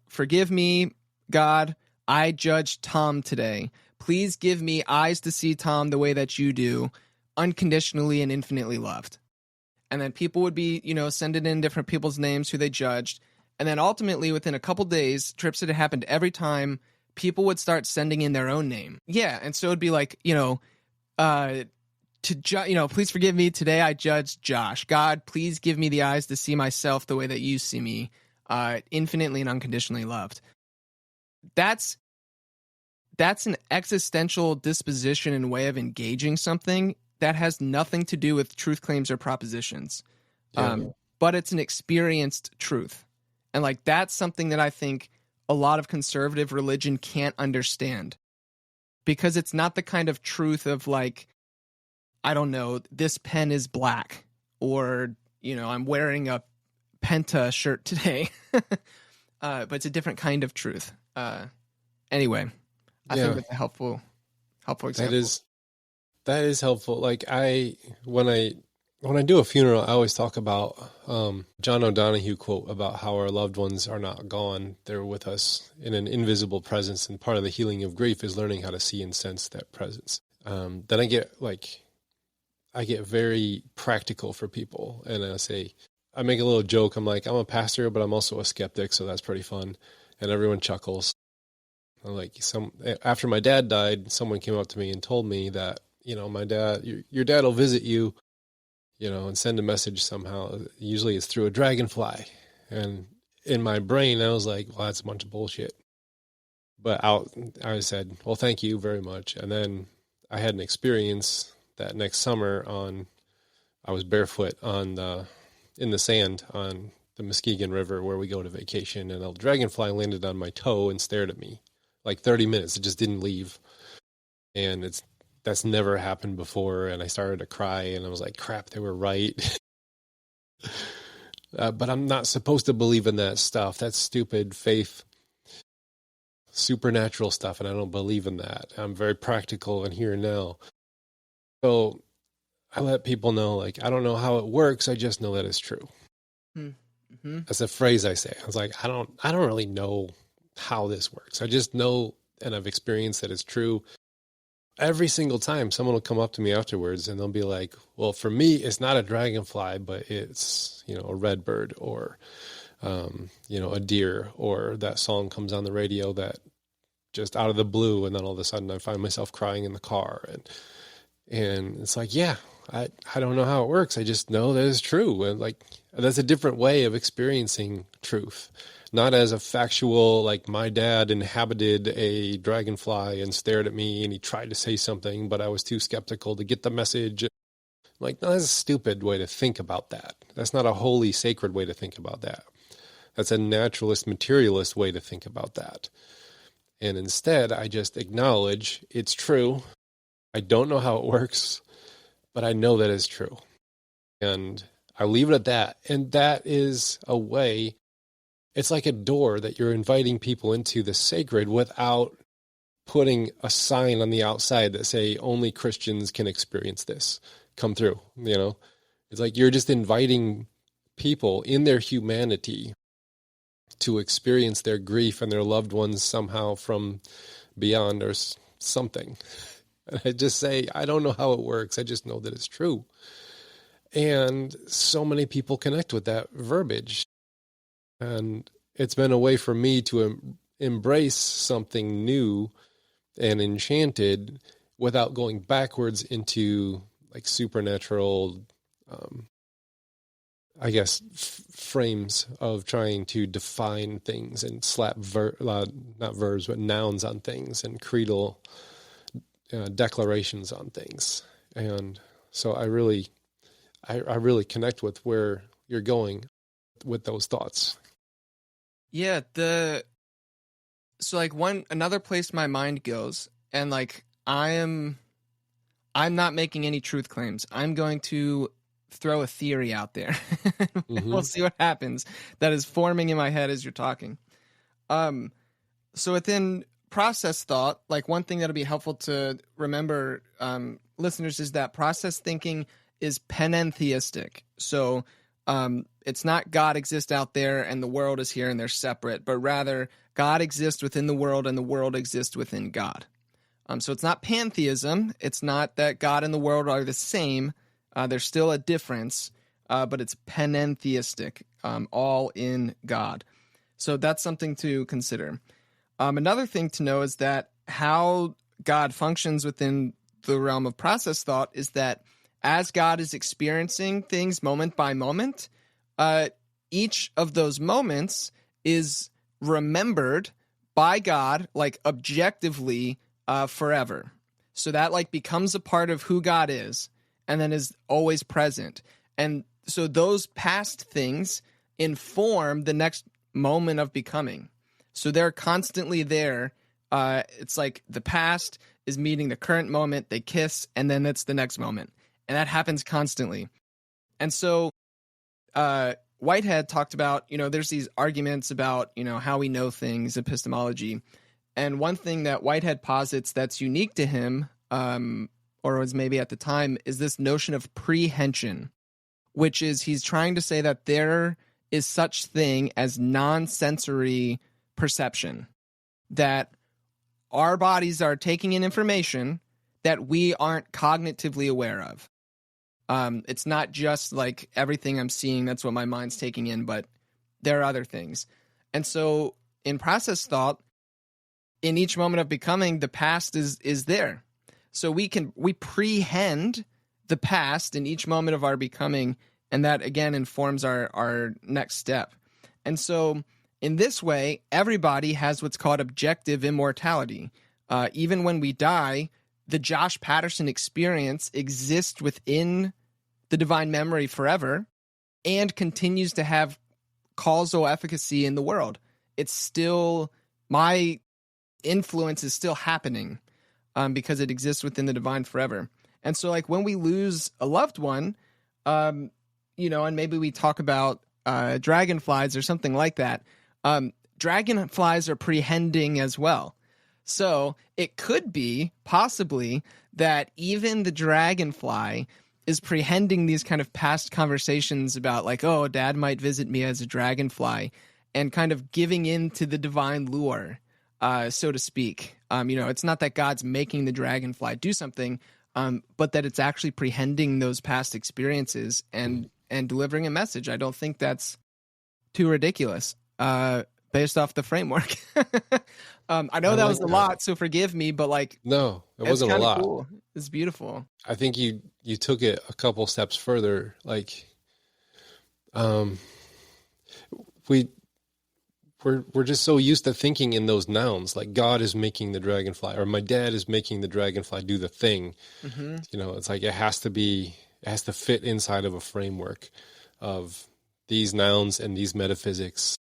forgive me, God, I judged Tom today. Please give me eyes to see Tom the way that you do, unconditionally and infinitely loved. And then people would be, you know, sending in different people's names who they judged. And then ultimately, within a couple days, Tripp said it happened every time, people would start sending in their own name. Yeah, and so it'd be like, you know, please forgive me, today I judged Josh. God, please give me the eyes to see myself the way that you see me, infinitely and unconditionally loved. That's an existential disposition and way of engaging something that has nothing to do with truth claims or propositions. Yeah. But it's an experienced truth. And like that's something that I think a lot of conservative religion can't understand. Because it's not the kind of truth of like, I don't know, this pen is black, or, I'm wearing a Penta shirt today. But it's a different kind of truth. Anyway, I think that's a helpful example. That is helpful. Like when I do a funeral, I always talk about John O'Donohue quote about how our loved ones are not gone; they're with us in an invisible presence, and part of the healing of grief is learning how to see and sense that presence. Then I get very practical for people, and I make a little joke. I'm like, I'm a pastor, but I'm also a skeptic, so that's pretty fun, and everyone chuckles. I'm like, after my dad died, someone came up to me and told me that, my dad, your dad will visit you, and send a message somehow. Usually it's through a dragonfly. And in my brain, I was like, well, that's a bunch of bullshit. But I said, well, thank you very much. And then I had an experience that next summer I was barefoot in the sand on the Muskegon River where we go to vacation. And a dragonfly landed on my toe and stared at me like 30 minutes. It just didn't leave. And that's never happened before. And I started to cry and I was like, crap, they were right. But I'm not supposed to believe in that stuff. That's stupid faith, supernatural stuff. And I don't believe in that. I'm very practical and here and now. So I let people know, like, I don't know how it works. I just know that it's true. Mm-hmm. That's a phrase I say. I was like, I don't really know how this works. I just know, and I've experienced that it's true. Every single time someone will come up to me afterwards and they'll be like, well, for me, it's not a dragonfly, but it's, a red bird or, a deer, or that song comes on the radio that just out of the blue. And then all of a sudden I find myself crying in the car and it's like, yeah, I don't know how it works. I just know that it's true. And like, that's a different way of experiencing truth. Not as a factual, like my dad inhabited a dragonfly and stared at me and he tried to say something, but I was too skeptical to get the message. Like, no, that's a stupid way to think about that. That's not a holy, sacred way to think about that. That's a naturalist, materialist way to think about that. And instead, I just acknowledge it's true. I don't know how it works, but I know that it's true. And I leave it at that. And that is a way. It's like a door that you're inviting people into the sacred without putting a sign on the outside that say only Christians can experience this. Come through, It's like you're just inviting people in their humanity to experience their grief and their loved ones somehow from beyond or something. And I just say, I don't know how it works. I just know that it's true. And so many people connect with that verbiage. And it's been a way for me to embrace something new and enchanted without going backwards into like supernatural, frames of trying to define things and slap not verbs, but nouns on things and creedal declarations on things. And so I really connect with where you're going with those thoughts. Yeah, another place my mind goes, and like I'm not making any truth claims. I'm going to throw a theory out there. Mm-hmm. We'll see what happens. That is forming in my head as you're talking. So within process thought, like one thing that'll be helpful to remember, listeners, is that process thinking is panentheistic. So it's not God exists out there and the world is here and they're separate, but rather God exists within the world and the world exists within God. So it's not pantheism. It's not that God and the world are the same. There's still a difference, but it's panentheistic, all in God. So that's something to consider. Another thing to know is that how God functions within the realm of process thought is that as God is experiencing things moment by moment, each of those moments is remembered by God, like objectively, forever. So that like becomes a part of who God is. and then is always present. And so those past things inform the next moment of becoming. So they're constantly there. It's like the past is meeting the current moment, they kiss, and then it's the next moment. And that happens constantly. And so Whitehead talked about, there's these arguments about, how we know things, epistemology. And one thing that Whitehead posits that's unique to him, or was maybe at the time, is this notion of prehension, which is he's trying to say that there is such thing as non-sensory perception, that our bodies are taking in information that we aren't cognitively aware of. It's not just like everything I'm seeing, that's what my mind's taking in, but there are other things. And so in process thought, in each moment of becoming, the past is there. So we prehend the past in each moment of our becoming, and that again informs our next step. And so in this way, everybody has what's called objective immortality. Even when we die, the Josh Patterson experience exists within the divine memory forever and continues to have causal efficacy in the world. It's still, my influence is still happening because it exists within the divine forever. And so like when we lose a loved one, and maybe we talk about dragonflies or something like that, dragonflies are prehending as well. So it could be possibly that even the dragonfly is prehending these kind of past conversations about like, oh, dad might visit me as a dragonfly, and kind of giving in to the divine lure, so to speak. It's not that God's making the dragonfly do something, but that it's actually prehending those past experiences and delivering a message. I don't think that's too ridiculous, based off the framework. I know that was a lot, so forgive me, but like, no, it wasn't a lot. Cool. It's beautiful. I think you took it a couple steps further. Like, we're just so used to thinking in those nouns, like God is making the dragonfly, or my dad is making the dragonfly do the thing. Mm-hmm. It's like it has to fit inside of a framework of these nouns and these metaphysics.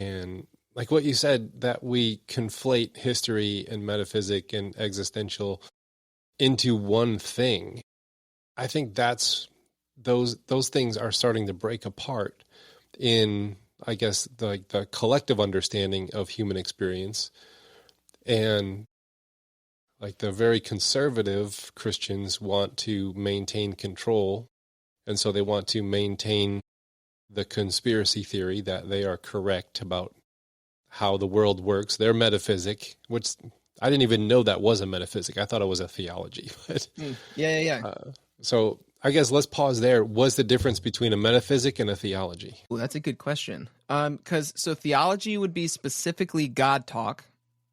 And like what you said, that we conflate history and metaphysic and existential into one thing. I think that's those things are starting to break apart in, I guess, the collective understanding of human experience. And like the very conservative Christians want to maintain control. And so they want to maintain the conspiracy theory that they are correct about how the world works, their metaphysic, which I didn't even know that was a metaphysic. I thought it was a theology. But, yeah. So I guess let's pause there. What's the difference between a metaphysic and a theology? Well, that's a good question. So theology would be specifically God talk.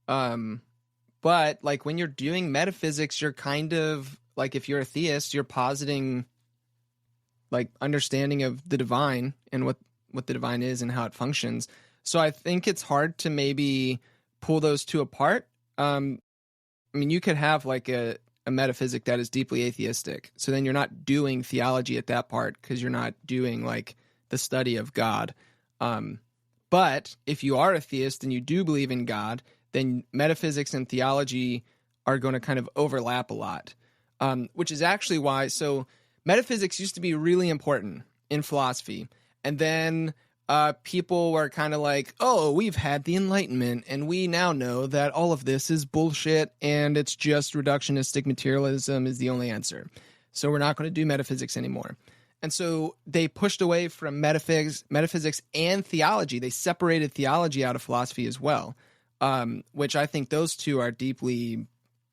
But like when you're doing metaphysics, you're kind of like, if you're a theist, you're positing like understanding of the divine and what the divine is and how it functions. So I think it's hard to maybe pull those two apart. You could have like a metaphysic that is deeply atheistic. So then you're not doing theology at that part because you're not doing like the study of God. But if you are a theist and you do believe in God, then metaphysics and theology are going to kind of overlap a lot, which is actually why. So metaphysics used to be really important in philosophy. And then people were kind of like, oh, we've had the Enlightenment, and we now know that all of this is bullshit, and it's just reductionistic materialism is the only answer. So we're not going to do metaphysics anymore. And so they pushed away from metaphysics and theology. They separated theology out of philosophy as well, which I think those two are deeply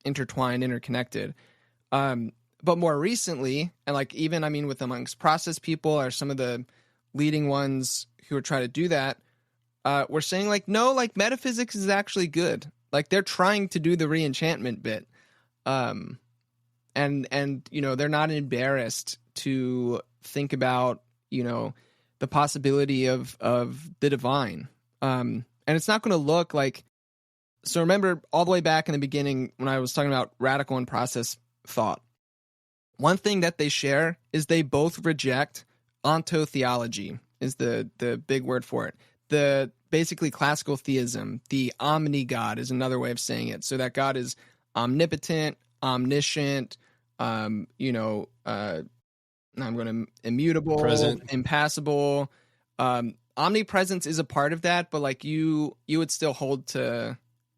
intertwined, interconnected. But more recently, and like even, with amongst process people are some of the leading ones who are trying to do that, we're saying like, no, like metaphysics is actually good. Like they're trying to do the Re-Enchantment bit. And they're not embarrassed to think about, the possibility of the divine. And it's not going to look like, so remember all the way back in the beginning when I was talking about radical and process thought, one thing that they share is they both reject ontotheology, is the big word for it. The basically classical theism, the omni-God is another way of saying it. So that God is omnipotent, omniscient, immutable, Present. impassible. Omnipresence is a part of that, but like you would still hold to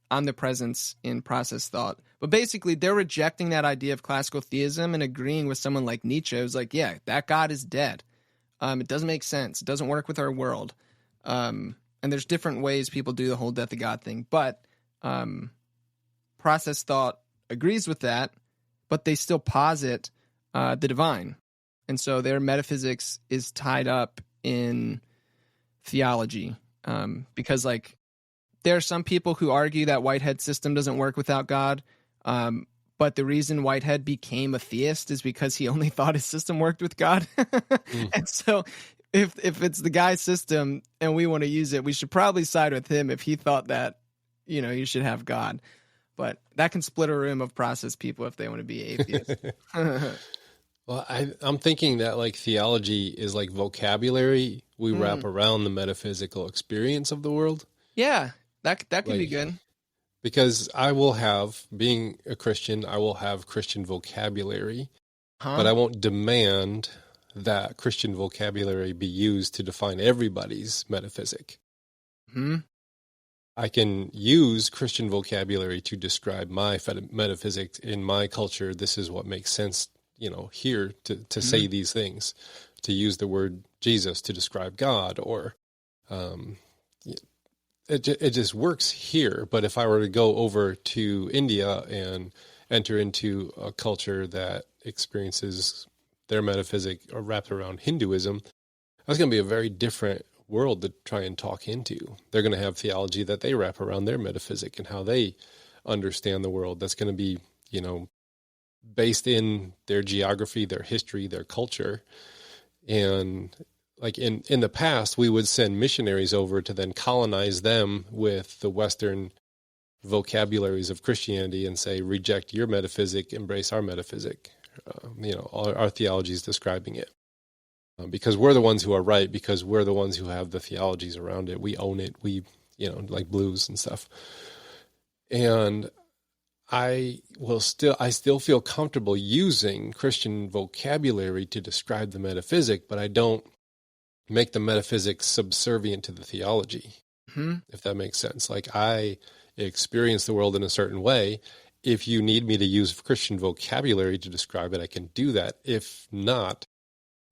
omnipresence in process thought. But basically, they're rejecting that idea of classical theism and agreeing with someone like Nietzsche. It was like, yeah, that God is dead. It doesn't make sense. It doesn't work with our world. And there's different ways people do the whole death of God thing. But process thought agrees with that, but they still posit the divine. And so their metaphysics is tied up in theology. Because like there are some people who argue that Whitehead's system doesn't work without God. But the reason Whitehead became a theist is because he only thought his system worked with God. And so if it's the guy's system and we want to use it, we should probably side with him if he thought that, you should have God. But that can split a room of process people if they want to be atheists. Well, I'm thinking that like theology is like vocabulary we wrap around the metaphysical experience of the world. Yeah, that could be good. Because being a Christian, I will have Christian vocabulary, but I won't demand that Christian vocabulary be used to define everybody's metaphysic. I can use Christian vocabulary to describe my metaphysics in my culture. This is what makes sense, here to say these things, to use the word Jesus to describe God, or it just works here. But if I were to go over to India and enter into a culture that experiences their metaphysic or wrapped around Hinduism, that's going to be a very different world to try and talk into. They're going to have theology that they wrap around their metaphysic and how they understand the world. That's going to be, based in their geography, their history, their culture. And like in the past, we would send missionaries over to then colonize them with the Western vocabularies of Christianity and say, reject your metaphysic, embrace our metaphysic. Our theology is describing it. Because we're the ones who are right, because we're the ones who have the theologies around it. We own it. We, like blues and stuff. And I still feel comfortable using Christian vocabulary to describe the metaphysic, but I don't make the metaphysics subservient to the theology, if that makes sense. Like I experience the world in a certain way. If you need me to use Christian vocabulary to describe it, I can do that. If not,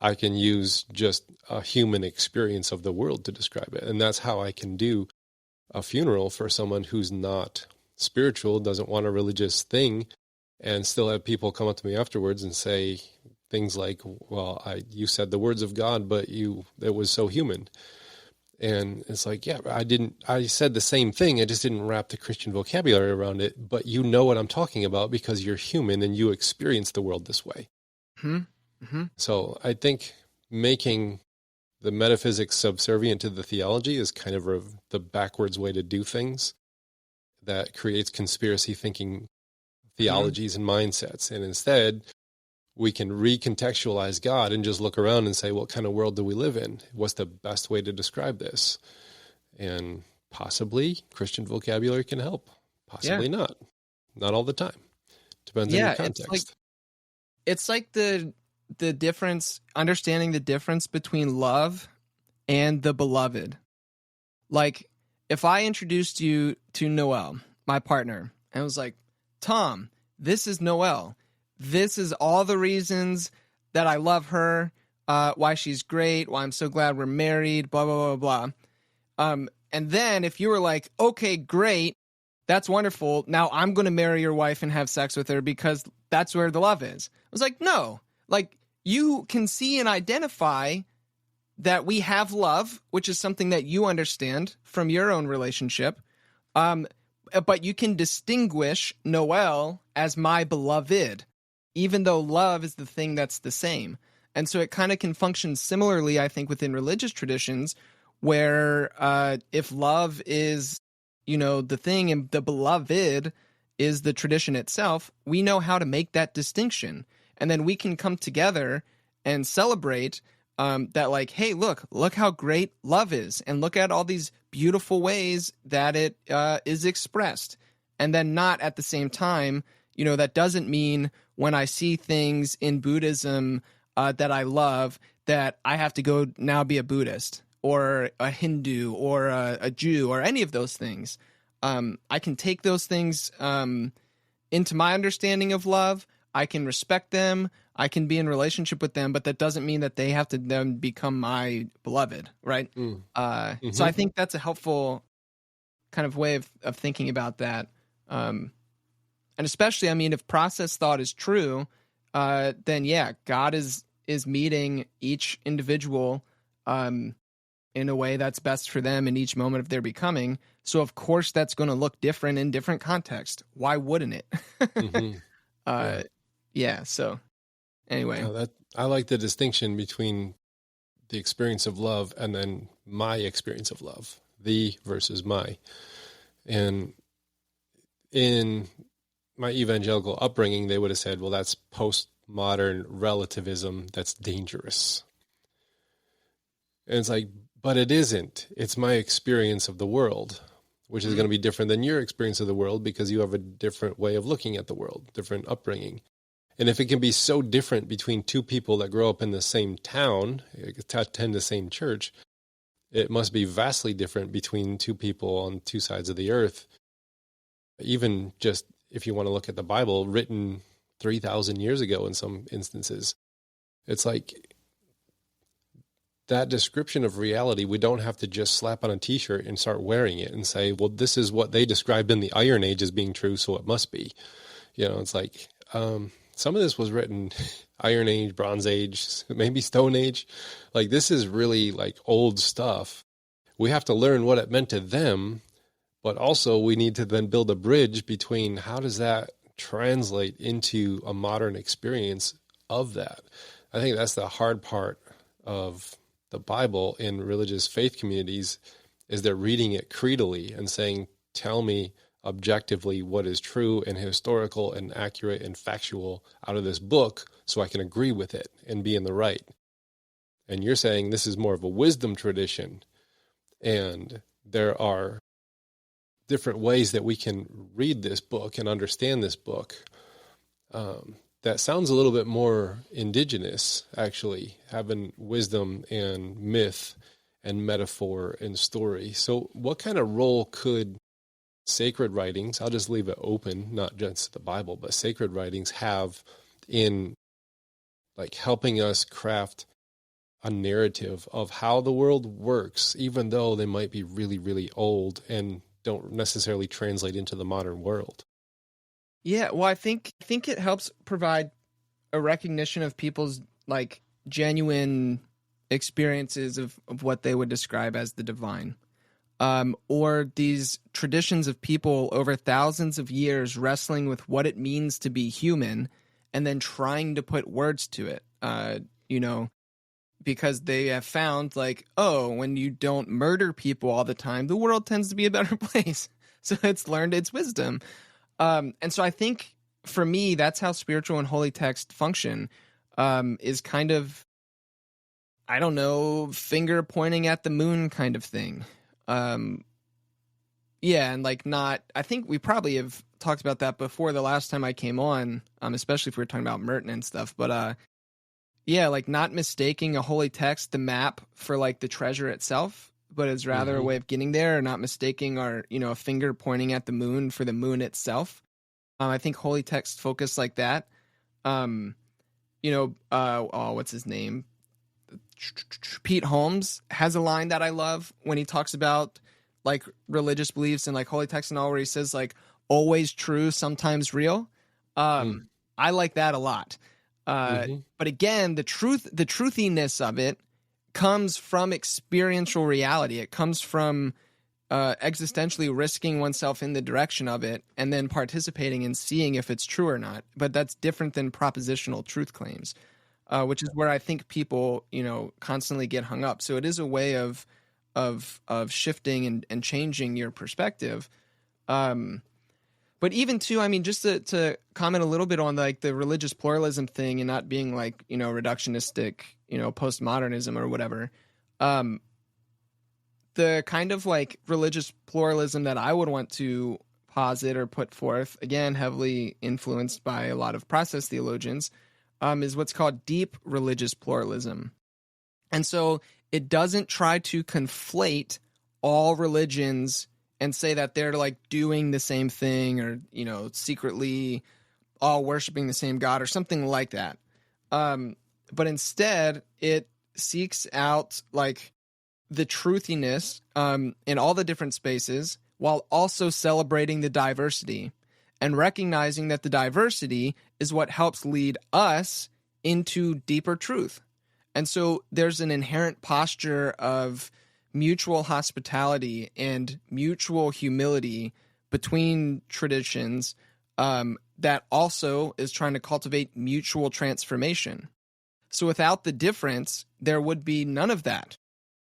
I can use just a human experience of the world to describe it. And that's how I can do a funeral for someone who's not spiritual, doesn't want a religious thing, and still have people come up to me afterwards and say things like, well, you said the words of God, but it was so human. And it's like, yeah, I said the same thing. I just didn't wrap the Christian vocabulary around it, but you know what I'm talking about because you're human and you experience the world this way. So I think making the metaphysics subservient to the theology is kind of the backwards way to do things that creates conspiracy thinking theologies and mindsets. And instead, we can recontextualize God and just look around and say, what kind of world do we live in? What's the best way to describe this? And possibly Christian vocabulary can help. Possibly not. Not all the time. Depends on your context. It's like the difference, understanding the difference between love and the beloved. Like, if I introduced you to Noelle, my partner, and was like, Tom, this is Noelle. This is all the reasons that I love her, why she's great, why I'm so glad we're married, blah, blah, blah, blah. And then if you were like, okay, great, that's wonderful. Now I'm going to marry your wife and have sex with her because that's where the love is. I was like, no, like you can see and identify that we have love, which is something that you understand from your own relationship. But you can distinguish Noelle as my beloved, even though love is the thing that's the same. And so it kind of can function similarly, I think, within religious traditions, where if love is, the thing and the beloved is the tradition itself, we know how to make that distinction. And then we can come together and celebrate that, like, hey, look how great love is, and look at all these beautiful ways that it is expressed. And then not at the same time, that doesn't mean when I see things in Buddhism that I love that I have to go now be a Buddhist or a Hindu or a Jew or any of those things. I can take those things into my understanding of love. I can respect them. I can be in relationship with them, but that doesn't mean that they have to then become my beloved, right? So I think that's a helpful kind of way of thinking about that. And especially, I mean, if process thought is true, then yeah, God is meeting each individual in a way that's best for them in each moment of their becoming. So of course that's going to look different in different context. Why wouldn't it? Yeah. So anyway, I like the distinction between the experience of love and then my experience of love, the versus my. And in my evangelical upbringing, they would have said, well, that's postmodern relativism. That's dangerous. And it's like, but it isn't. It's my experience of the world, which is going to be different than your experience of the world because you have a different way of looking at the world, different upbringing. And if it can be so different between two people that grow up in the same town, attend the same church, it must be vastly different between two people on two sides of the earth. Even just if you want to look at the Bible, written 3,000 years ago in some instances, it's like that description of reality, we don't have to just slap on a t-shirt and start wearing it and say, well, this is what they described in the Iron Age as being true, so it must be. It's like, some of this was written Iron Age, Bronze Age, maybe Stone Age. Like, this is really like old stuff. We have to learn what it meant to them, but also we need to then build a bridge between how does that translate into a modern experience of that. I think that's the hard part of the Bible in religious faith communities, is they're reading it creedally and saying, tell me objectively what is true and historical and accurate and factual out of this book so I can agree with it and be in the right. And you're saying this is more of a wisdom tradition, and there are different ways that we can read this book and understand this book. That sounds a little bit more indigenous, actually, having wisdom and myth and metaphor and story. So what kind of role could sacred writings, I'll just leave it open, not just the Bible, but sacred writings have in like helping us craft a narrative of how the world works, even though they might be really, really old and don't necessarily translate into the modern world? Yeah, well, I think it helps provide a recognition of people's like genuine experiences of what they would describe as the divine. Or these traditions of people over thousands of years wrestling with what it means to be human and then trying to put words to it, because they have found like, oh, when you don't murder people all the time, the world tends to be a better place. So it's learned its wisdom. And so I think for me, that's how spiritual and holy text function, is kind of, I don't know, finger pointing at the moon kind of thing. Yeah, and like not, I think we probably have talked about that before the last time I came on, especially if we were talking about Merton and stuff, but yeah, like not mistaking a holy text, the map for like the treasure itself, but it's rather a way of getting there, or not mistaking our, a finger pointing at the moon for the moon itself. I think holy text focus like that. What's his name? Pete Holmes has a line that I love when he talks about like religious beliefs and like holy text and all, where he says like always true, sometimes real. I like that a lot. But again, the truthiness of it comes from experiential reality. It comes from existentially risking oneself in the direction of it and then participating and seeing if it's true or not. But that's different than propositional truth claims, which is where I think people, constantly get hung up. So it is a way of shifting and changing your perspective. But But even too, I mean, just to comment a little bit on like the religious pluralism thing and not being like, reductionistic, postmodernism or whatever. The kind of like religious pluralism that I would want to posit or put forth, again, heavily influenced by a lot of process theologians, is what's called deep religious pluralism. And so it doesn't try to conflate all religions and say that they're like doing the same thing or, secretly all worshiping the same God or something like that. But instead, it seeks out like the truthiness in all the different spaces while also celebrating the diversity and recognizing that the diversity is what helps lead us into deeper truth. And so there's an inherent posture of mutual hospitality and mutual humility between traditions that also is trying to cultivate mutual transformation. So without the difference, there would be none of that.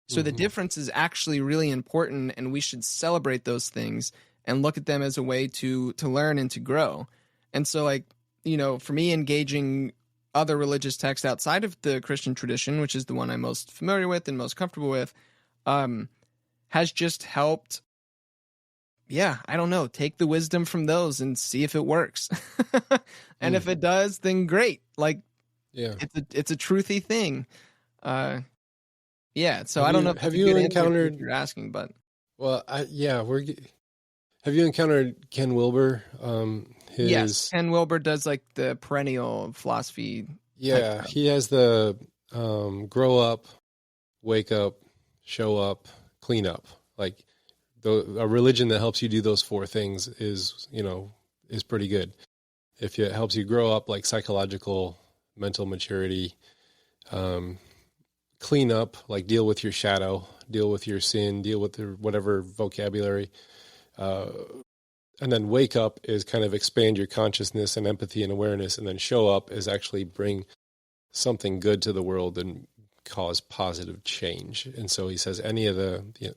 So the difference is actually really important, and we should celebrate those things and look at them as a way to learn and to grow. And so, like, for me, engaging other religious texts outside of the Christian tradition, which is the one I'm most familiar with and most comfortable with, has just helped, I don't know, take the wisdom from those and see if it works. And if it does, then great. Like, it's a truthy thing. So I don't know if have you encountered what you're asking, but have you encountered Ken Wilber? Yes, Ken Wilber does like the perennial philosophy. Yeah, he has the grow up, wake up, show up, clean up. Like a religion that helps you do those four things is pretty good. If it helps you grow up, like psychological, mental maturity, clean up, like deal with your shadow, deal with your sin, deal with whatever vocabulary. And then wake up is kind of expand your consciousness and empathy and awareness. And then show up is actually bring something good to the world and cause positive change. And so he says any of he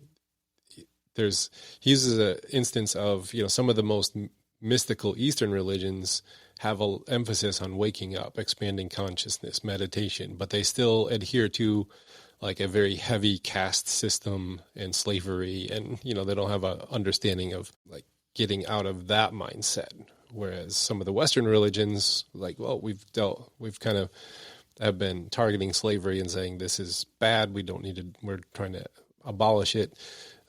uses an instance of, some of the most mystical Eastern religions have an emphasis on waking up, expanding consciousness, meditation, but they still adhere to like a very heavy caste system and slavery. And, they don't have an understanding of like getting out of that mindset. Whereas some of the Western religions, like, well, we've kind of have been targeting slavery and saying this is bad. We're trying to abolish it.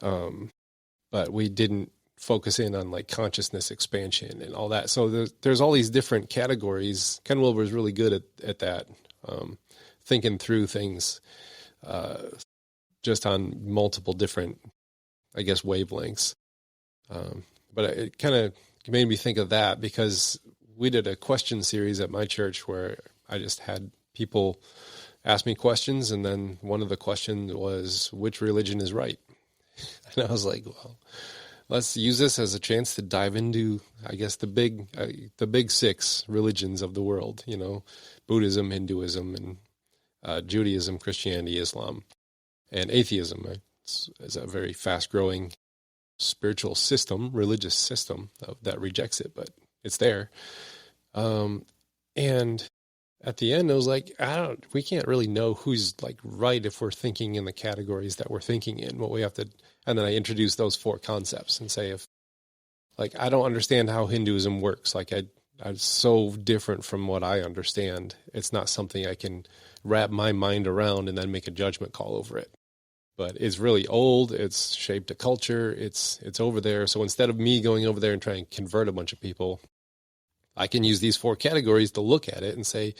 But we didn't focus in on like consciousness expansion and all that. So there's all these different categories. Ken Wilber is really good at that, thinking through things just on multiple different, I guess, wavelengths. But it kind of made me think of that because we did a question series at my church where I just had people ask me questions, and then one of the questions was, which religion is right? And I was like, well, let's use this as a chance to dive into, I guess, the big six religions of the world, Buddhism, Hinduism, and Judaism, Christianity, Islam, and atheism. It's a very fast-growing spiritual system, religious system that rejects it, but it's there. And at the end, I was like, we can't really know who's like right if we're thinking in the categories that we're thinking in. What we have to, and then I introduced those four concepts and say, if like, I don't understand how Hinduism works. Like I'm so different from what I understand. It's not something I can wrap my mind around and then make a judgment call over it. But it's really old. It's shaped a culture. It's over there. So instead of me going over there and trying to convert a bunch of people, I can use these four categories to look at it and say,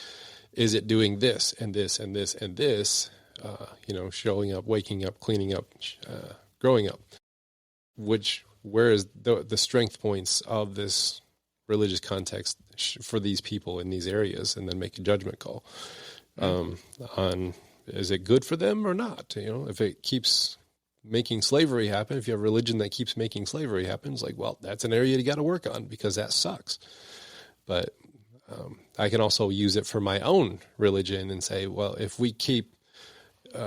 is it doing this and this and this and this? Showing up, waking up, cleaning up, growing up. Where is the strength points of this religious context for these people in these areas, and then make a judgment call on, is it good for them or not? If it keeps making slavery happen, if you have a religion that keeps making slavery happen, it's like, well, that's an area you got to work on because that sucks. But I can also use it for my own religion and say, well, if we keep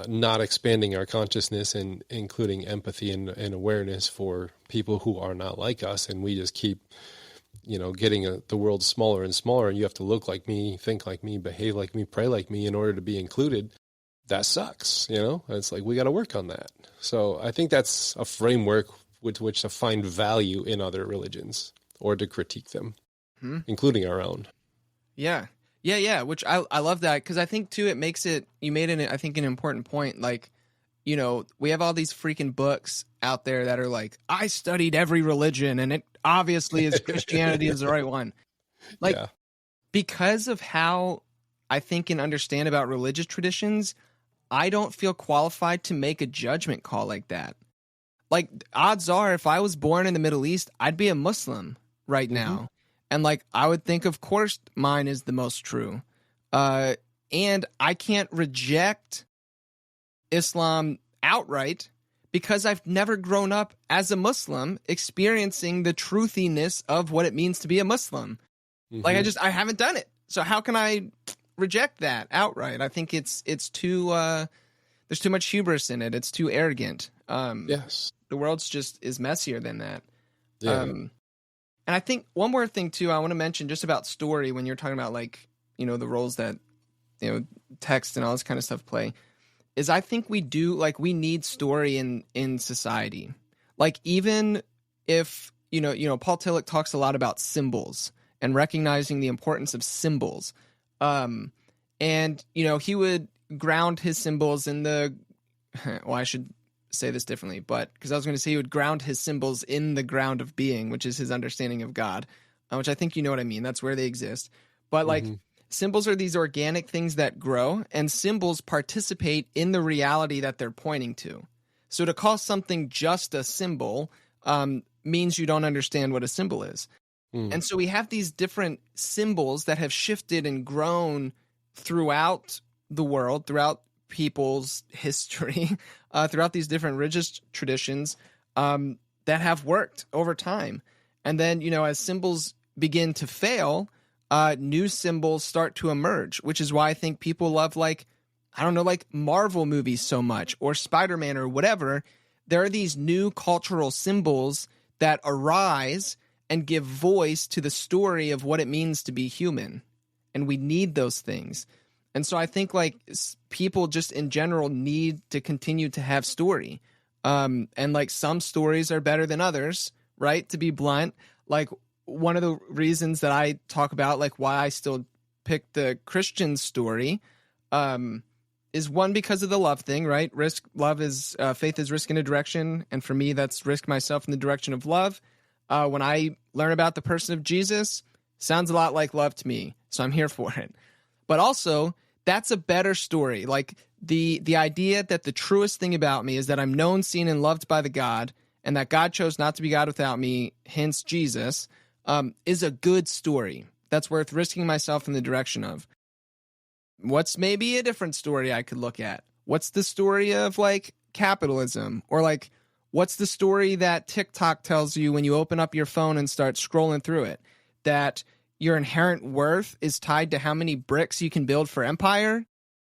not expanding our consciousness and including empathy and awareness for people who are not like us, and we just keep getting the world smaller and smaller, and you have to look like me, think like me, behave like me, pray like me in order to be included. That sucks, It's like we got to work on that. So I think that's a framework with which to find value in other religions or to critique them, including our own. Yeah. Which I love that, because I think too, you made it, I think, an important point. Like, we have all these freaking books out there that are like, I studied every religion and it obviously is Christianity is the right one. Like, because of how I think and understand about religious traditions, I don't feel qualified to make a judgment call like that. Like, odds are, if I was born in the Middle East, I'd be a Muslim right now. And like, I would think, of course, mine is the most true. And I can't reject Islam outright because I've never grown up as a Muslim experiencing the truthiness of what it means to be a Muslim. Like, I haven't done it. So how can I reject that outright? I think it's too, there's too much hubris in it. It's too arrogant. Yes. The world's just is messier than that. Yeah. And I think one more thing too, I want to mention just about story when you're talking about, like, the roles that, text and all this kind of stuff play, is I think we need story in society. Like, even if, Paul Tillich talks a lot about symbols and recognizing the importance of symbols. And, he would ground his symbols in well, I should say this differently, but because I was going to say he would ground his symbols in the ground of being, which is his understanding of God, which I think you know what I mean. That's where they exist. But like, symbols are these organic things that grow, and symbols participate in the reality that they're pointing to. So to call something just a symbol means you don't understand what a symbol is. And so we have these different symbols that have shifted and grown throughout the world, throughout people's history, throughout these different religious traditions that have worked over time. And then, as symbols begin to fail, new symbols start to emerge, which is why I think people love, like Marvel movies so much, or Spider-Man or whatever. There are these new cultural symbols that arise and give voice to the story of what it means to be human. And we need those things. And so I think, like, people just in general need to continue to have story. And like, some stories are better than others, right? To be blunt, like, one of the reasons that I talk about, like, why I still pick the Christian story, is one, because of the love thing, right? Faith is risk in a direction. And for me, that's risk myself in the direction of love. When I learn about the person of Jesus, sounds a lot like love to me. So I'm here for it. But also, that's a better story. Like, the idea that the truest thing about me is that I'm known, seen, and loved by the God, and that God chose not to be God without me, hence Jesus, is a good story. That's worth risking myself in the direction of. What's maybe a different story I could look at? What's the story of, like, capitalism? Or, like, what's the story that TikTok tells you when you open up your phone and start scrolling through it? That your inherent worth is tied to how many bricks you can build for empire?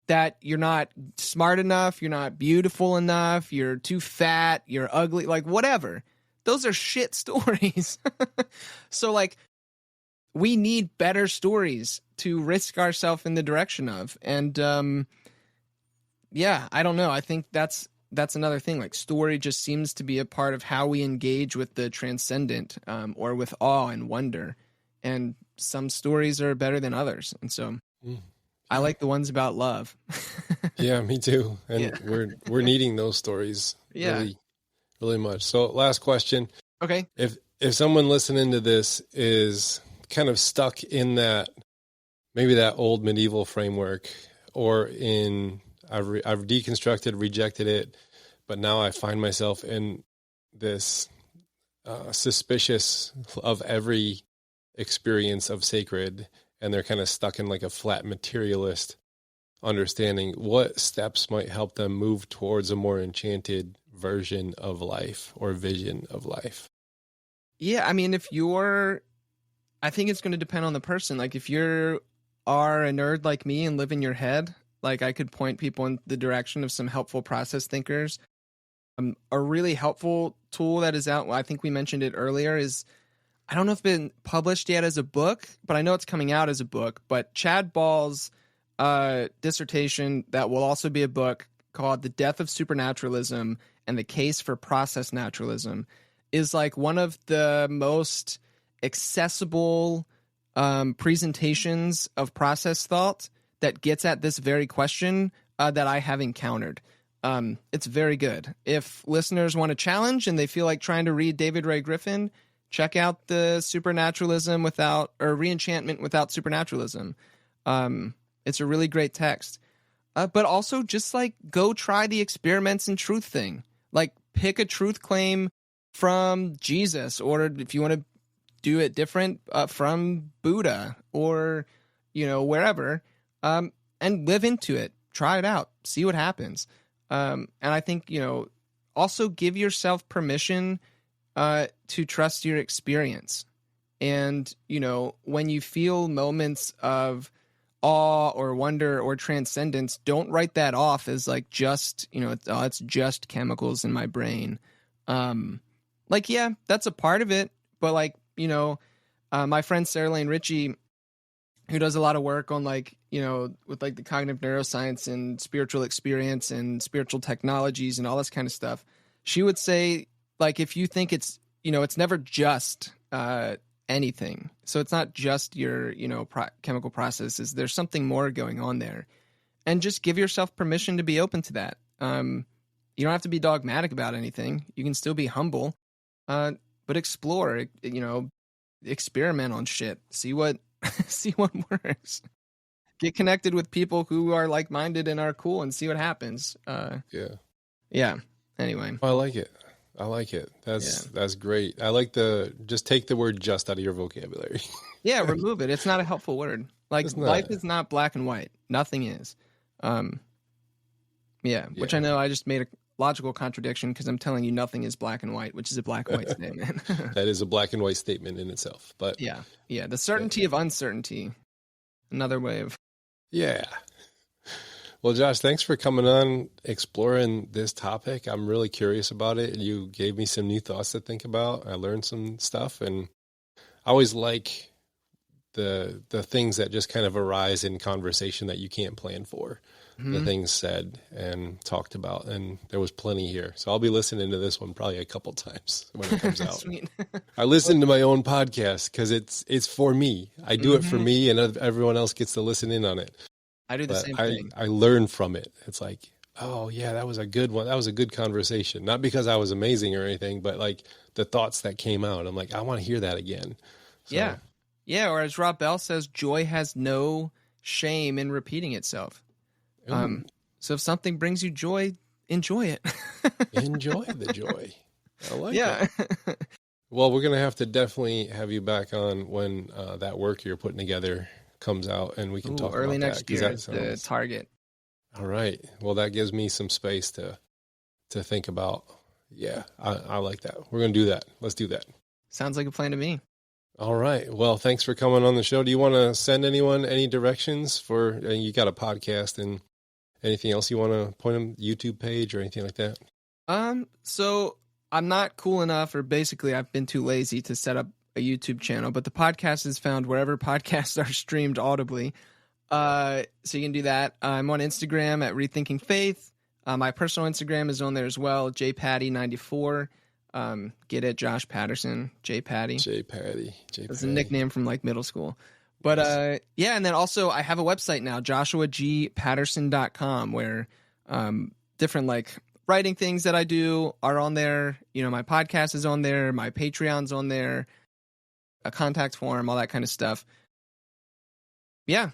That you're not smart enough, you're not beautiful enough, you're too fat, you're ugly, like, whatever. Those are shit stories. So, like, we need better stories to risk ourselves in the direction of. And I don't know. I think that's another thing. Like, story just seems to be a part of how we engage with the transcendent, or with awe and wonder. And some stories are better than others. And so I like the ones about love. Yeah, me too. And we're needing those stories really, really much. So last question. Okay. If someone listening to this is kind of stuck in that, maybe that old medieval framework, or I've deconstructed, rejected it, but now I find myself in this suspicious of every experience of sacred, and they're kind of stuck in like a flat materialist understanding, what steps might help them move towards a more enchanted version of life or vision of life? Yeah, I mean, I think it's going to depend on the person. Like, if you are a nerd like me and live in your head, like, I could point people in the direction of some helpful process thinkers. A really helpful tool that is out, I think we mentioned it earlier, is I don't know if it's been published yet as a book, but I know it's coming out as a book. But Chad Ball's dissertation that will also be a book called The Death of Supernaturalism and the Case for Process Naturalism is like one of the most accessible presentations of process thought that gets at this very question that I have encountered. It's very good. If listeners want a challenge and they feel like trying to read David Ray Griffin, check out the Supernaturalism without, or Re-Enchantment without Supernaturalism. It's a really great text. But also just like go try the experiments in truth thing. Like pick a truth claim from Jesus, or if you want to do it different, from Buddha, or, wherever, and live into it. Try it out. See what happens. And I think, also give yourself permission to trust your experience. And, when you feel moments of awe or wonder or transcendence, don't write that off as like just, it's just chemicals in my brain. Yeah, that's a part of it. But my friend Sarah Lane Ritchie, who does a lot of work on with the cognitive neuroscience and spiritual experience and spiritual technologies and all this kind of stuff, she would say, if you think it's, it's never just anything. So it's not just your, chemical processes. There's something more going on there. And just give yourself permission to be open to that. You don't have to be dogmatic about anything. You can still be humble, but explore, experiment on shit. See what works. Get connected with people who are like-minded and are cool and see what happens. Yeah. Anyway. I like it. That's great. I like just take the word just out of your vocabulary. Yeah, remove it. It's not a helpful word. Life is not black and white. Nothing is. Which I know I just made a logical contradiction because I'm telling you nothing is black and white, which is a black and white statement. That is a black and white statement in itself. But yeah. The certainty of uncertainty. Another way of. Yeah. Well, Josh, thanks for coming on, exploring this topic. I'm really curious about it. You gave me some new thoughts to think about. I learned some stuff, and I always like the things that just kind of arise in conversation that you can't plan for. Mm-hmm. The things said and talked about, and there was plenty here. So I'll be listening to this one probably a couple times when it comes out. Sweet. I listen to my own podcast because it's for me. I do it for me, and everyone else gets to listen in on it. I do the same thing. I learn from it. It's like, oh yeah, that was a good one. That was a good conversation. Not because I was amazing or anything, but like the thoughts that came out. I'm like, I want to hear that again. So, yeah. Yeah. Or as Rob Bell says, joy has no shame in repeating itself. So if something brings you joy, enjoy it. Enjoy the joy. I like it. Well, we're going to have to definitely have you back on when that work you're putting together comes out, and we can talk early about next year. That's the target. All right. Well, that gives me some space to think about. Yeah, I like that. We're going to do that. Let's do that. Sounds like a plan to me. All right. Well, thanks for coming on the show. Do you want to send anyone any directions for, you got a podcast and anything else you want to point them, YouTube page or anything like that? So I'm not cool enough, or basically I've been too lazy to set up a YouTube channel, but the podcast is found wherever podcasts are streamed audibly. So you can do that. I'm on Instagram at Rethinking Faith. My personal Instagram is on there as well, jpatty94. Get it, Josh Patterson, jpatty. Jpatty. That's a nickname from middle school. But and then also I have a website now, joshuagpatterson.com, where different writing things that I do are on there. My podcast is on there, my Patreon's on there, a contact form, all that kind of stuff. Yeah.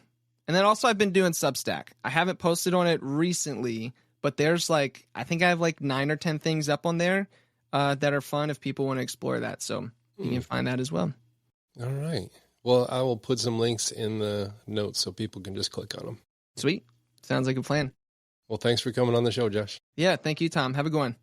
And then also I've been doing Substack. I haven't posted on it recently, but there's I think I have 9 or 10 things up on there that are fun if people want to explore that. So you can find that as well. All right. Well, I will put some links in the notes so people can just click on them. Sweet. Sounds like a plan. Well, thanks for coming on the show, Josh. Yeah, thank you, Tom. Have a good one.